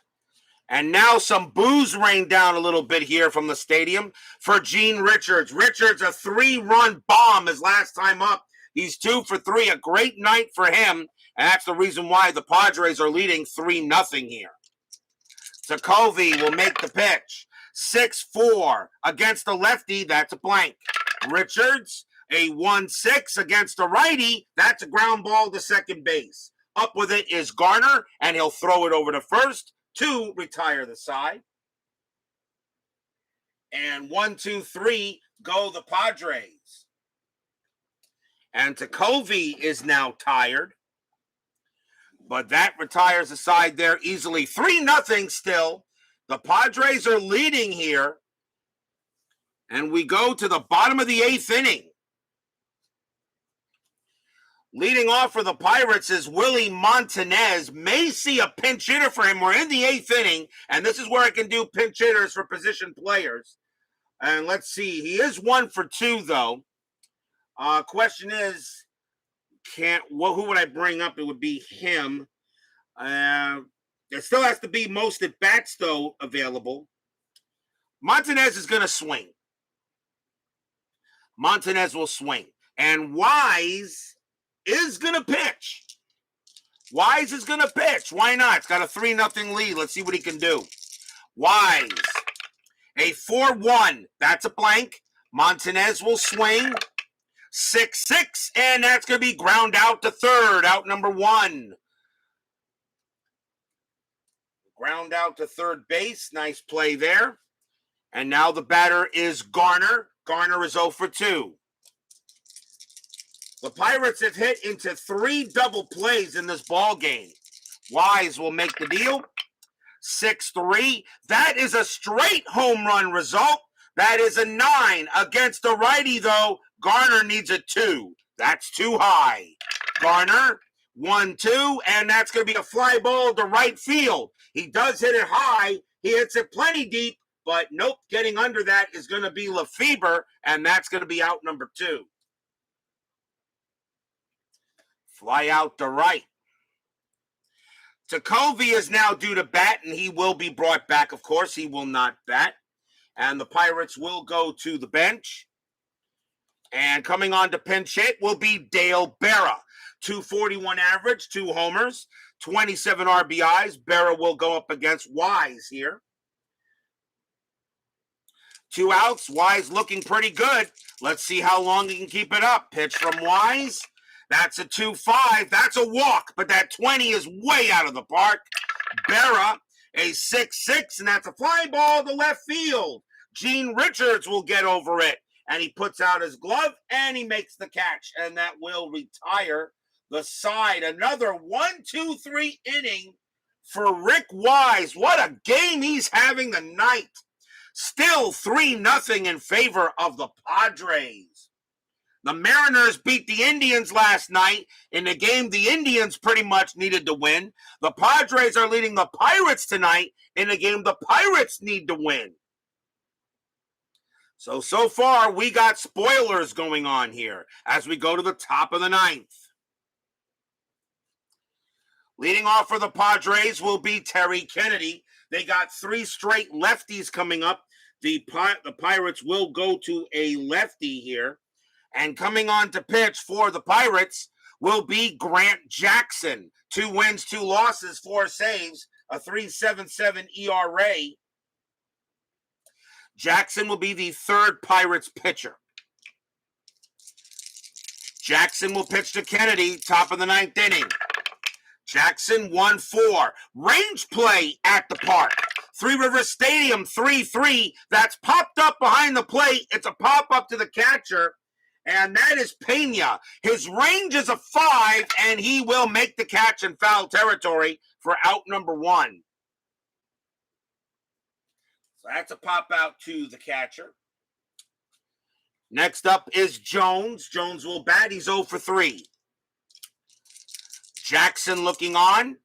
And now some boos rain down a little bit here from the stadium for Gene Richards. Richards, a 3-run bomb his last time up. He's 2 for 3, a great night for him. And that's the reason why the Padres are leading 3-0 here. Takovi will make the pitch. 6-4 against the lefty. That's a blank. Richards, a 1-6 against the righty. That's a ground ball to second base. Up with it is Garner, and he'll throw it over to first to retire the side. And 1, 2, 3 go the Padres. And Takovi is now tired. But that retires the side there easily. 3-0 still. The Padres are leading here. And we go to the bottom of the 8th inning. Leading off for the Pirates is Willie Montanez. May see a pinch hitter for him. We're in the 8th inning, and this is where I can do pinch hitters for position players. And let's see. He is 1 for 2, though. Question is, who would I bring up? It would be him. There still has to be most at bats, though, available. Montanez is going to swing. Montanez will swing. And Wise is going to pitch. Wise is going to pitch. Why not? It's got a 3-0 lead. Let's see what he can do. Wise, a 4-1. That's a blank. Montanez will swing. 6-6, and that's going to be ground out to third, out number 1. Ground out to third base. Nice play there. And now the batter is Garner. Garner is 0 for 2. The Pirates have hit into 3 double plays in this ball game. Wise will make the deal. 6-3. That is a straight home run result. That is a 9. Against the righty, though, Garner needs a 2. That's too high. Garner, 1-2, and that's going to be a fly ball to right field. He does hit it high. He hits it plenty deep, but nope, getting under that is going to be Lefevre, and that's going to be out number 2. Fly out to right. Takovi is now due to bat, and he will be brought back, of course. He will not bat. And the Pirates will go to the bench. And coming on to pinch hit will be Dale Berra. 241 average, 2 homers, 27 RBIs. Berra will go up against Wise here. 2 outs. Wise looking pretty good. Let's see how long he can keep it up. Pitch from Wise. That's a 2-5. That's a walk, but that 20 is way out of the park. Berra, a 6-6, and that's a fly ball to left field. Gene Richards will get over it, and he puts out his glove, and he makes the catch, and that will retire the side. Another 1-2-3 inning for Rick Wise. What a game he's having tonight. Still 3-0 in favor of the Padres. The Mariners beat the Indians last night in a game the Indians pretty much needed to win. The Padres are leading the Pirates tonight in a game the Pirates need to win. So far, we got spoilers going on here as we go to the top of the 9th. Leading off for the Padres will be Terry Kennedy. They got 3 straight lefties coming up. The Pirates will go to a lefty here. And coming on to pitch for the Pirates will be Grant Jackson. 2 wins, 2 losses, 4 saves, a 3.77 ERA. Jackson will be the 3rd Pirates pitcher. Jackson will pitch to Kennedy, top of the 9th inning. Jackson 1-4. Range play at the park. Three River Stadium 3-3. That's popped up behind the plate. It's a pop-up to the catcher. And that is Pena. His range is a 5, and he will make the catch in foul territory for out number 1. So that's a pop out to the catcher. Next up is Jones. Jones will bat. He's 0 for 3. Jackson looking on.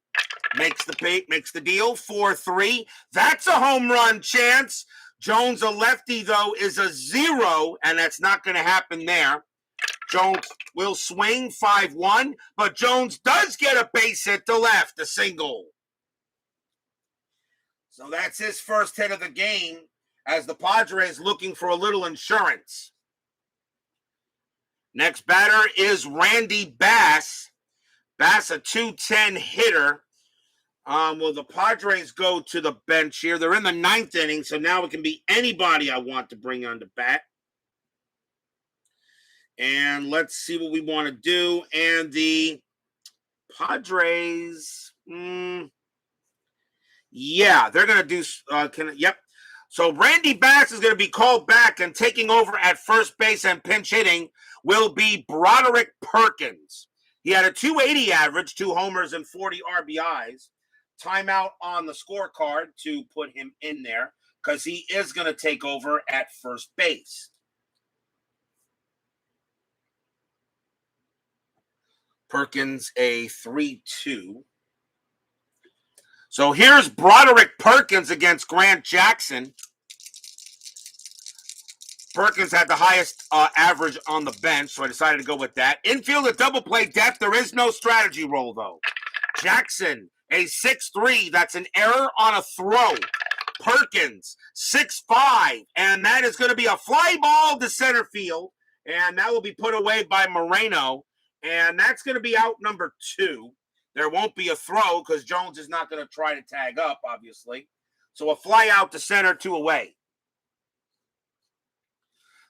Makes the deal. 4-3. That's a home run chance. Jones, a lefty, though, is a 0, and that's not going to happen there. Jones will swing 5-1, but Jones does get a base hit to left, a single. So that's his first hit of the game as the Padres looking for a little insurance. Next batter is Randy Bass. Bass, a 210 hitter. Will the Padres go to the bench here? They're in the 9th inning, so now it can be anybody I want to bring on to bat. And let's see what we want to do. And the Padres, yeah, they're going to do, yep. So Randy Bass is going to be called back, and taking over at first base and pinch hitting will be Broderick Perkins. He had a 280 average, 2 homers and 40 RBIs. Timeout on the scorecard to put him in there because he is going to take over at first base. Perkins, a 3-2. So here's Broderick Perkins against Grant Jackson. Perkins had the highest average on the bench, so I decided to go with that. Infield at double play depth. There is no strategy roll, though. Jackson, a 6'3". That's an error on a throw. Perkins, 6'5", and that is going to be a fly ball to center field, and that will be put away by Moreno, and that's going to be out number 2. There won't be a throw because Jones is not going to try to tag up, obviously. So a fly out to center, 2 away.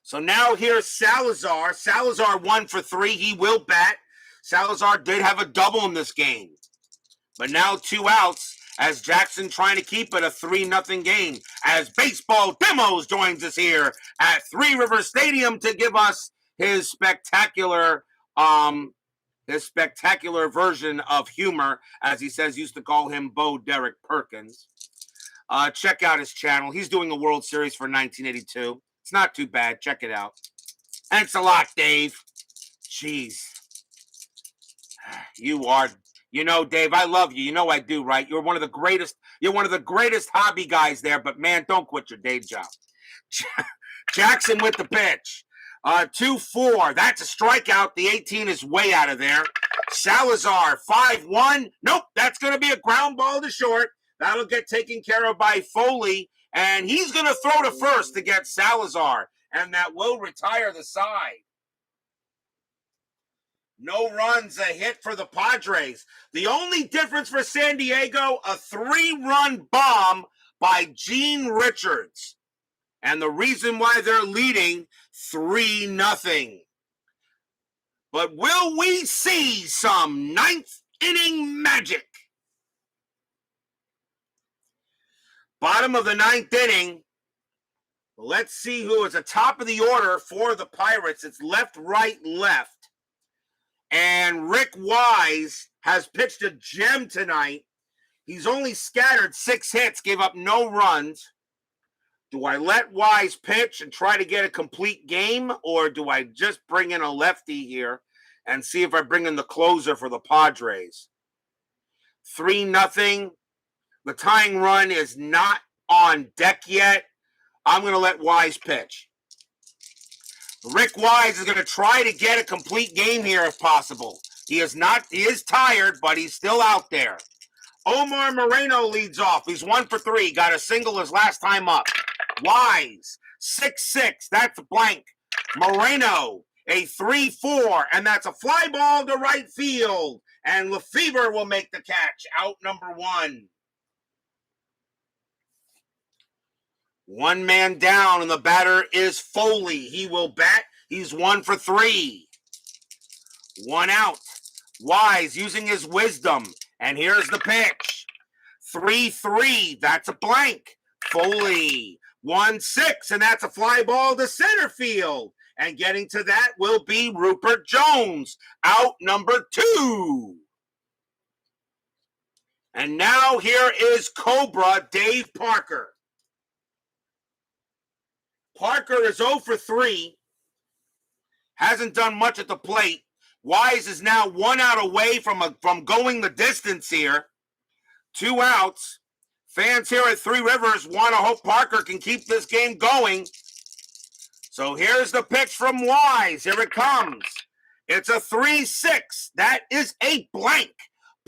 So now here's Salazar. Salazar 1 for 3. He will bat. Salazar did have a double in this game. But now 2 outs as Jackson trying to keep it a 3-0 game. As Baseball Demos joins us here at Three Rivers Stadium to give us his spectacular version of humor, as he says, used to call him Broderick Perkins. Check out his channel. He's doing a World Series for 1982. It's not too bad. Check it out. Thanks a lot, Dave. Jeez. You know, Dave, I love you. You know I do, right? You're one of the greatest hobby guys there, but man, don't quit your day job. Jackson with the pitch. 2-4. That's a strikeout. The 18 is way out of there. Salazar, 5-1. Nope, that's going to be a ground ball to short. That'll get taken care of by Foley, and he's going to throw to first to get Salazar, and that will retire the side. No runs, a hit for the Padres. The only difference for San Diego, a 3-run bomb by Gene Richards. And the reason why they're leading 3-0. But will we see some 9th inning magic? Bottom of the 9th inning. Let's see who is at top of the order for the Pirates. It's left, right, left. And Rick Wise has pitched a gem tonight. He's only scattered 6 hits, gave up no runs. Do I let Wise pitch and try to get a complete game, or do I just bring in a lefty here and see if I bring in the closer for the Padres? 3-0. The tying run is not on deck yet. I'm going to let Wise pitch. Rick Wise is going to try to get a complete game here if possible. He is tired, but he's still out there. Omar Moreno leads off. He's 1 for 3. Got a single his last time up. Wise, 6-6. That's a blank. Moreno, a 3-4. And that's a fly ball to right field. And Lefevre will make the catch. Out number 1. 1 man down, and the batter is Foley. He will bat. He's 1 for 3. 1 out. Wise using his wisdom. And here's the pitch. 3-3. That's a blank. Foley. 1-6. And that's a fly ball to center field. And getting to that will be Rupert Jones. Out number 2. And now here is Cobra Dave Parker. Parker is 0 for 3. Hasn't done much at the plate. Wise is now 1 out away from going the distance here. 2 outs. Fans here at Three Rivers want to hope Parker can keep this game going. So here's the pitch from Wise. Here it comes. It's a 3-6. That is a blank.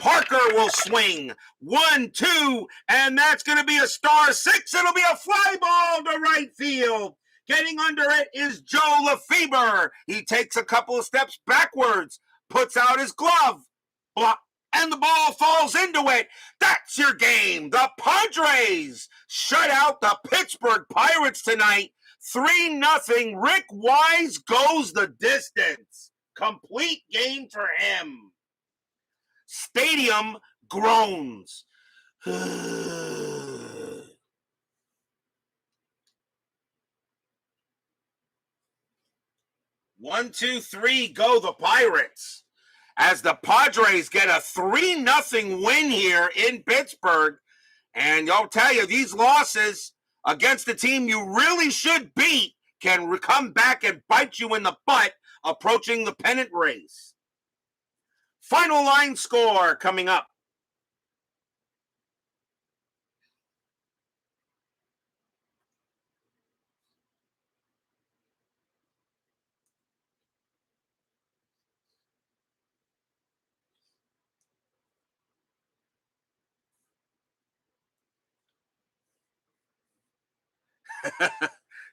Parker will swing. 1-2, and that's going to be a star 6. It'll be a fly ball to right field. Getting under it is Joe Lefevre. He takes a couple of steps backwards, puts out his glove, block, and the ball falls into it. That's your game. The Padres shut out the Pittsburgh Pirates tonight. 3-0. Rick Wise goes the distance. Complete game for him. Stadium groans. 1, 2, 3, go the Pirates. As the Padres get a 3-0 win here in Pittsburgh. And I'll tell you, these losses against the team you really should beat can come back and bite you in the butt approaching the pennant race. Final line score coming up.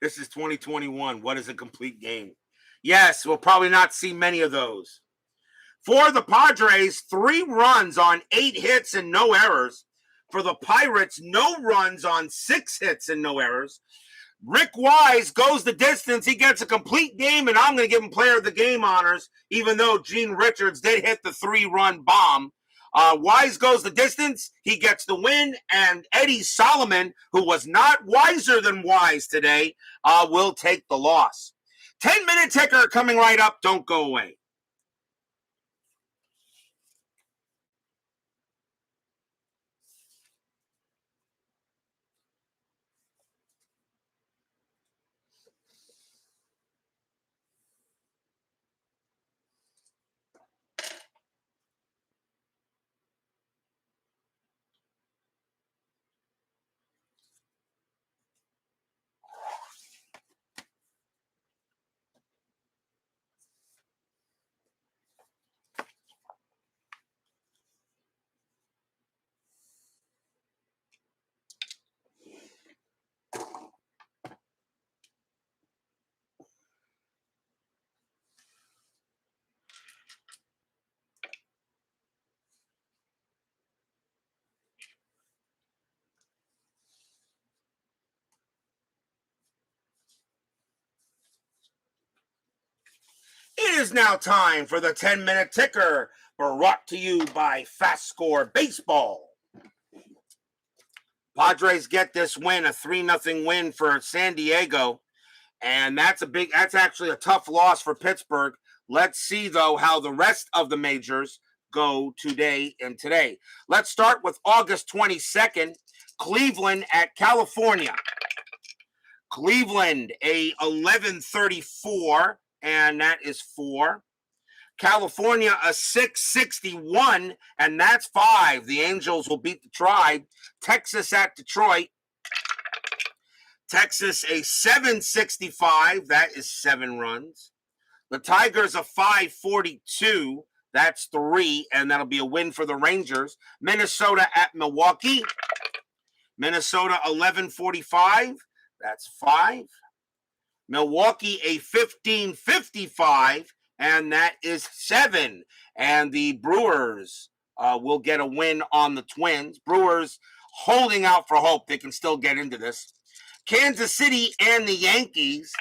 This is 2021. What is a complete game? Yes, we'll probably not see many of those. For the Padres, 3 runs on 8 hits and no errors. For the Pirates, no runs on 6 hits and no errors. Rick Wise goes the distance. He gets a complete game, and I'm going to give him player of the game honors, even though Gene Richards did hit the 3-run bomb. Wise goes the distance. He gets the win, and Eddie Solomon, who was not wiser than Wise today, will take the loss. 10-minute ticker coming right up. Don't go away. It is now time for the 10-minute ticker, brought to you by FastScore Baseball. Padres get this win, a 3-0 win for San Diego, and that's actually a tough loss for Pittsburgh. Let's see, though, how the rest of the majors go today. Let's start with August 22nd, Cleveland at California. Cleveland, a 11-34. And that is 4. California, a 6-61, and that's 5. The Angels will beat the Tribe. Texas at Detroit. Texas, a 7-65. That is 7 runs. The Tigers, a 5-42. That's 3, and that'll be a win for the Rangers. Minnesota at Milwaukee. Minnesota, 11-45. That's 5. Milwaukee, a 15-55, and that is 7. And the Brewers will get a win on the Twins. Brewers holding out for hope. They can still get into this. Kansas City and the Yankees.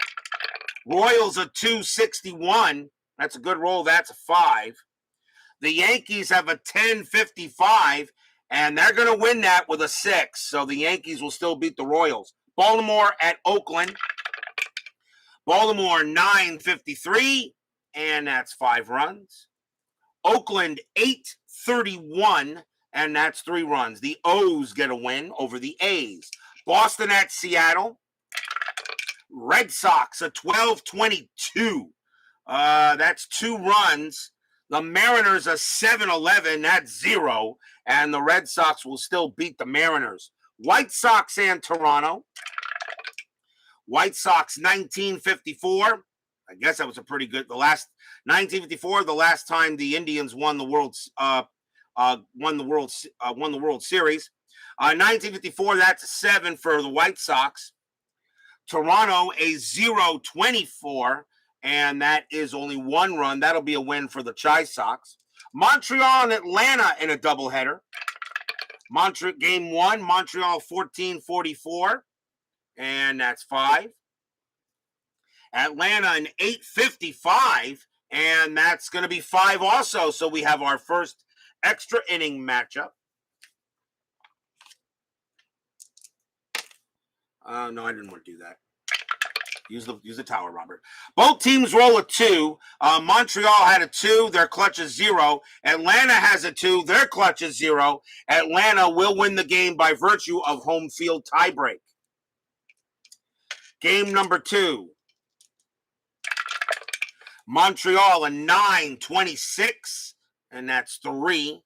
Royals, a 2-61. That's a good roll. That's a 5. The Yankees have a 10-55, and they're going to win that with a 6. So the Yankees will still beat the Royals. Baltimore at Oakland. Baltimore, 9-53, and that's 5 runs. Oakland, 8-31, and that's 3 runs. The O's get a win over the A's. Boston at Seattle. Red Sox, a 12-22. That's 2 runs. The Mariners, a 7-11. That's 0. And the Red Sox will still beat the Mariners. White Sox and Toronto. White Sox, 1954. I guess that was a pretty good. 1954, the last time the Indians won the World won the World Series. 1954, that's a 7 for the White Sox. Toronto, a 0-24, and that is only 1 run. That'll be a win for the Chi Sox. Montreal and Atlanta in a doubleheader. Game 1, Montreal 14-44, and that's 5. Atlanta an 8-55, and that's going to be 5 also. So we have our first extra inning matchup. No, I didn't want to do that. Use the tower, Robert. Both teams roll a 2. Montreal had a 2. Their clutch is 0. Atlanta has a 2. Their clutch is 0. Atlanta will win the game by virtue of home field tiebreak. Game number 2. Montreal a 9-26, and that's 3.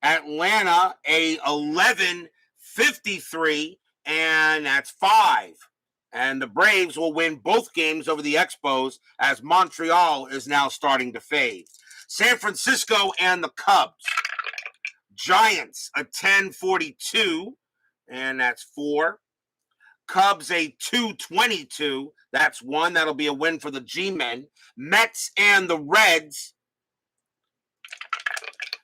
Atlanta a 11-53, and that's 5. And the Braves will win both games over the Expos as Montreal is now starting to fade. San Francisco and the Cubs. Giants a 10-42, and that's 4. Cubs a 2-22, that's 1. That'll be a win for the G-Men. Mets and the Reds.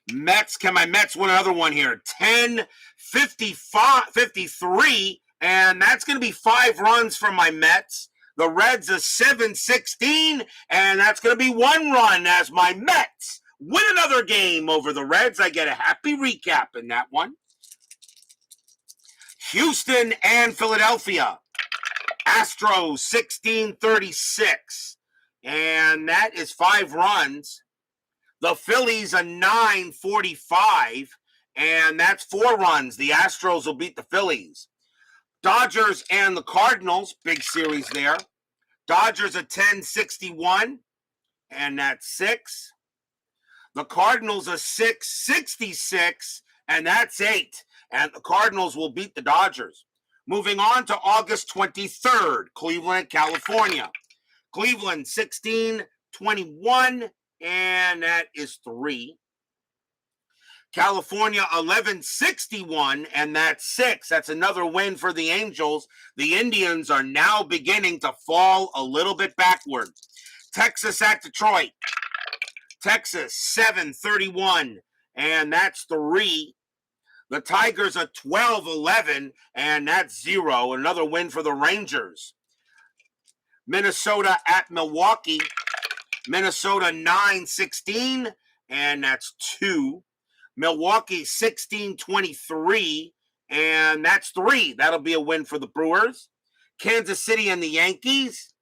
Can my Mets win another one here? 10-53, and that's going to be 5 runs from my Mets. The Reds a 7-16, and that's going to be 1 run as my Mets win another game over the Reds. I get a happy recap in that one. Houston and Philadelphia. Astros 16-36, and that is 5 runs. The Phillies a 9-45, and that's 4 runs. The Astros will beat the Phillies. Dodgers and the Cardinals, big series there. Dodgers a 10-61, and that's 6. The Cardinals a 6-66, and that's 8. And the Cardinals will beat the Dodgers. Moving on to August 23rd, Cleveland, California. Cleveland 16-21, and that is 3. California 11-61, and that's 6. That's another win for the Angels. The Indians are now beginning to fall a little bit backward. Texas at Detroit. Texas 7-31, and that's 3. The Tigers are 12-11, and that's 0. Another win for the Rangers. Minnesota at Milwaukee. Minnesota 9-16, and that's 2. Milwaukee 16-23, and that's 3. That'll be a win for the Brewers. Kansas City and the Yankees.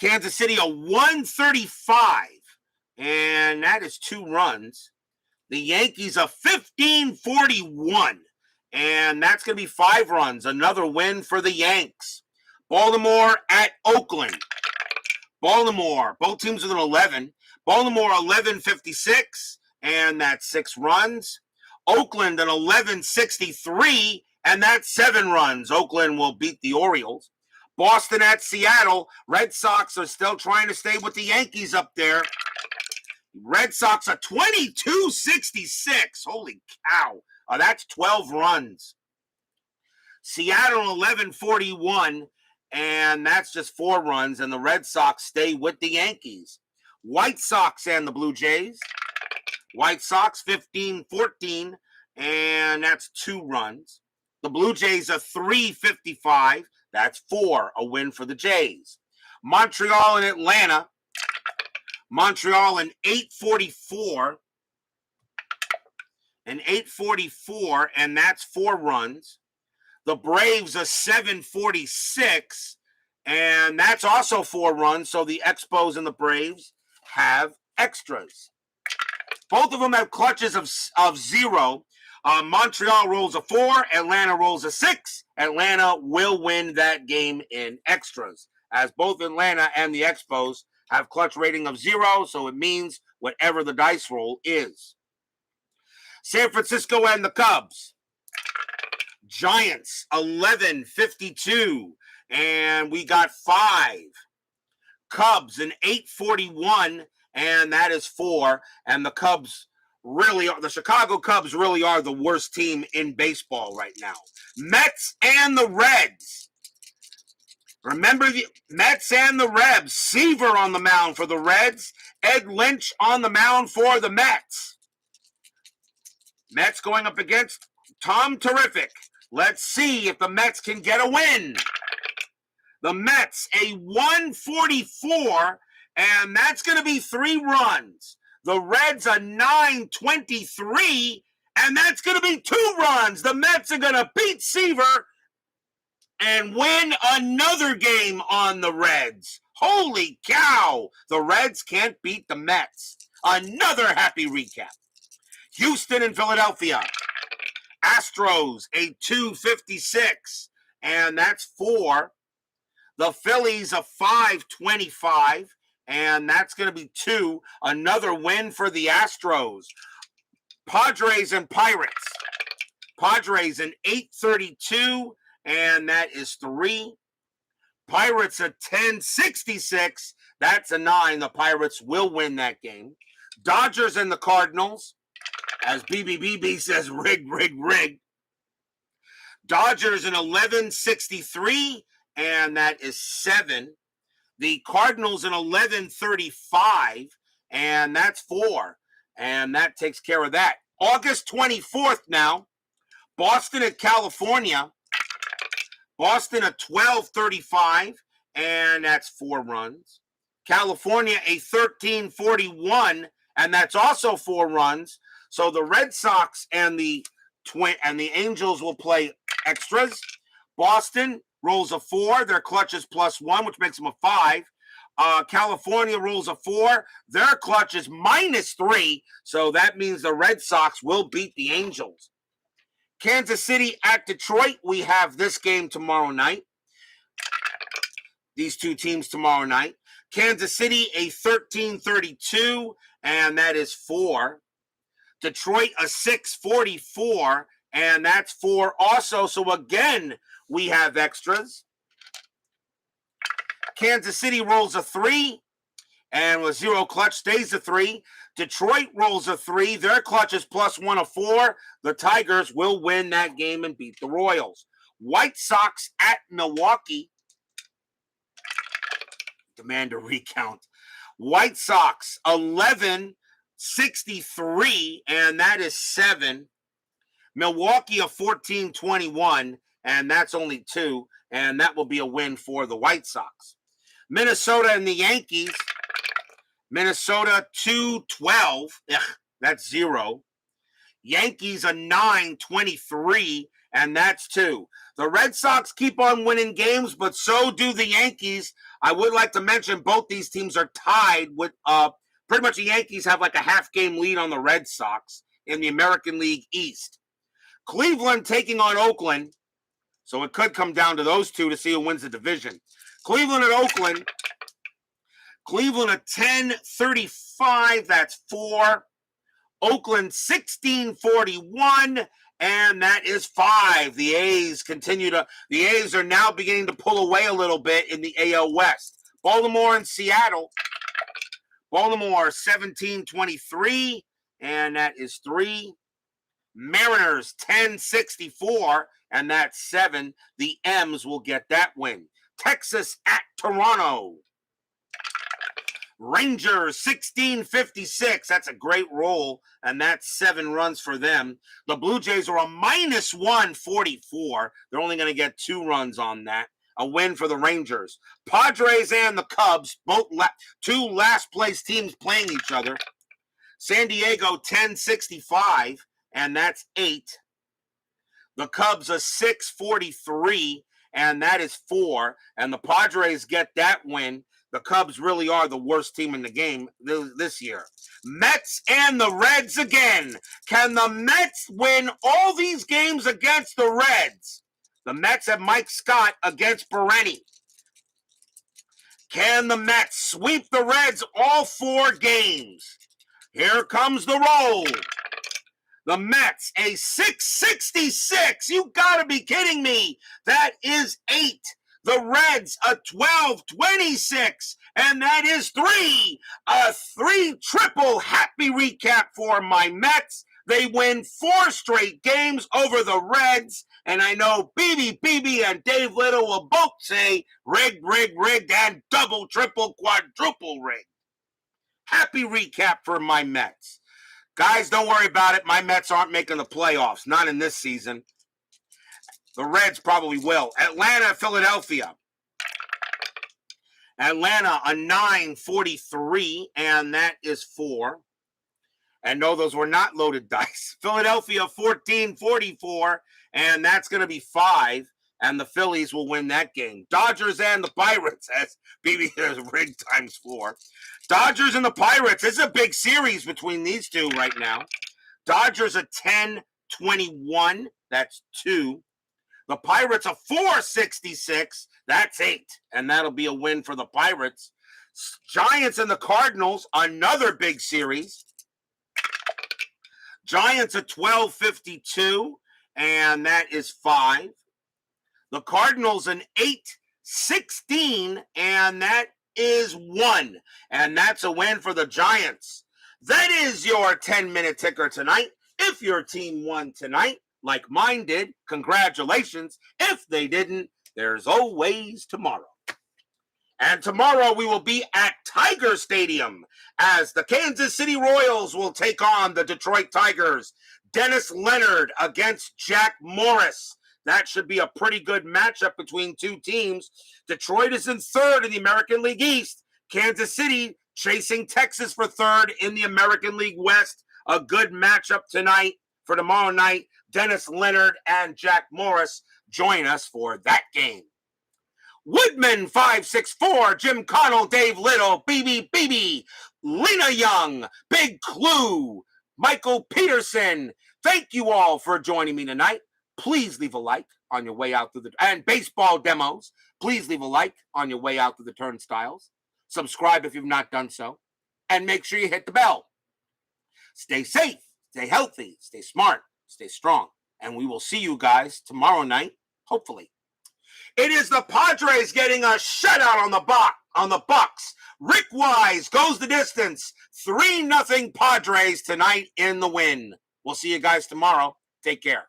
Kansas City a 135, and that is 2 runs. The Yankees a 15-41, and that's going to be 5 runs. Another win for the Yanks. Baltimore at Oakland. Baltimore, both teams with an 11. Baltimore 11-56, and that's 6 runs. Oakland an 11-63, and that's 7 runs. Oakland will beat the Orioles. Boston at Seattle. Red Sox are still trying to stay with the Yankees up there. Red Sox are 22-66. Holy cow. That's 12 runs. Seattle 11-41, and that's just 4 runs, and the Red Sox stay with the Yankees. White Sox and the Blue Jays. White Sox 15-14, and that's 2 runs. The Blue Jays are 3-55. That's 4, a win for the Jays. Montreal and Atlanta. Montreal an 8-44. An 8-44, and that's 4 runs. The Braves are 7-46, and that's also 4 runs. So the Expos and the Braves have extras. Both of them have clutches of 0. Montreal rolls a 4. Atlanta rolls a 6. Atlanta will win that game in extras, as both Atlanta and the Expos have clutch rating of 0, so it means whatever the dice roll is. San Francisco and the Cubs. Giants 11-52, and we got 5. Cubs an 8-41, and that is 4. And the Chicago Cubs really are the worst team in baseball right now. Mets and the Reds. Remember the Mets and the Rebs. Seaver on the mound for the Reds. Ed Lynch on the mound for the Mets. Mets going up against Tom Terrific. Let's see if the Mets can get a win. The Mets, a 144, and that's going to be 3 runs. The Reds, a 923, and that's going to be 2 runs. The Mets are going to beat Seaver and win another game on the Reds. Holy cow! The Reds can't beat the Mets. Another happy recap. Houston and Philadelphia. Astros, a 256, and that's 4. The Phillies, a 525, and that's going to be 2. Another win for the Astros. Padres and Pirates. Padres, an 832, and that is 3. Pirates, a 1066, that's a 9. The Pirates will win that game. Dodgers and the Cardinals. As BBBB says, rig, rig, rig. Dodgers, an 1163, and that is 7. The Cardinals, an 1135, and that's 4. And that takes care of that. August 24th now. Boston at California. Boston, a 1235, and that's 4 runs. California, a 1341, and that's also 4 runs. So the Red Sox and the Angels will play extras. Boston rolls a 4. Their clutch is +1, which makes them a 5. California rolls a 4. Their clutch is -3. So that means the Red Sox will beat the Angels. Kansas City at Detroit. We have this game tomorrow night. These 2 teams tomorrow night. Kansas City, a 1332, and that is 4. Detroit, a 644, and that's 4 also. So again, we have extras. Kansas City rolls a 3, and with 0 clutch stays a 3. Detroit rolls a 3. Their clutch is +1, a 4. The Tigers will win that game and beat the Royals. White Sox at Milwaukee. Demand a recount. White Sox, 1163, and that is 7. Milwaukee, a 1421, and that's only 2, and that will be a win for the White Sox. Minnesota and the Yankees. Minnesota, 212, that's 0. Yankees, a 923, and that's 2. The Red Sox keep on winning games, but so do the Yankees. I would like to mention both these teams are tied with pretty much the Yankees have like a half-game lead on the Red Sox in the American League East. Cleveland taking on Oakland, so it could come down to those 2 to see who wins the division. Cleveland at Oakland. Cleveland, a 1035, that's 4. Oakland, 1641, and that is 5. The A's are now beginning to pull away a little bit in the AL West. Baltimore and Seattle. Baltimore, 1723, and that is 3. Mariners, 1064, and that's 7. The M's will get that win. Texas at Toronto. Rangers, 1656. That's a great roll, and that's 7 runs for them. The Blue Jays are a -144. They're only going to get 2 runs on that. A win for the Rangers. Padres and the Cubs, both 2 last-place teams playing each other. San Diego, 1065, and that's 8. The Cubs, a 643, and that is 4. And the Padres get that win. The Cubs really are the worst team in the game this year. Mets and the Reds again. Can the Mets win all these games against the Reds? The Mets have Mike Scott against Bereni. Can the Mets sweep the Reds all 4 games? Here comes the roll. The Mets, a 666. You got to be kidding me. That is 8. The Reds a 12-26, and that is a three triple happy recap for my Mets. They win 4 straight games over the Reds, and I know BB, and Dave Little will both say rigged, and double, triple, quadruple rigged. Happy recap for my Mets. Guys, don't worry about it. My Mets aren't making the playoffs, not in this season. The Reds probably will. Atlanta, Philadelphia. Atlanta, a 9-43, and that is 4. And no, those were not loaded dice. Philadelphia, 14-44, and that's going to be 5. And the Phillies will win that game. Dodgers and the Pirates, as BB has rigged times 4. Dodgers and the Pirates, this is a big series between these two right now. Dodgers a 10-21, that's 2. The Pirates a 4-66, that's 8. And that'll be a win for the Pirates. Giants and the Cardinals, another big series. Giants a 12-52, and that is 5. The Cardinals an 8-16, and that is 1. And that's a win for the Giants. That is your 10-minute ticker tonight. If your team won tonight, like mine did, congratulations. If they didn't, there's always tomorrow. And tomorrow we will be at Tiger Stadium as the Kansas City Royals will take on the Detroit Tigers. Dennis Leonard against Jack Morris. That should be a pretty good matchup between two teams. Detroit is in 3rd in the American League East. Kansas City chasing Texas for 3rd in the American League West. A good matchup tonight for tomorrow night. Dennis Leonard and Jack Morris join us for that game. Woodman 564, Jim Connell, Dave Little, BB, Lena Young, Big Clue, Michael Peterson. Thank you all for joining me tonight. Please leave a like on your way out through and baseball demos. Please leave a like on your way out through the turnstiles. Subscribe if you've not done so. And make sure you hit the bell. Stay safe, stay healthy, stay smart, stay strong. And we will see you guys tomorrow night, hopefully. It is the Padres getting a shutout on the Bucks. Rick Wise goes the distance. 3-0 Padres tonight in the win. We'll see you guys tomorrow. Take care.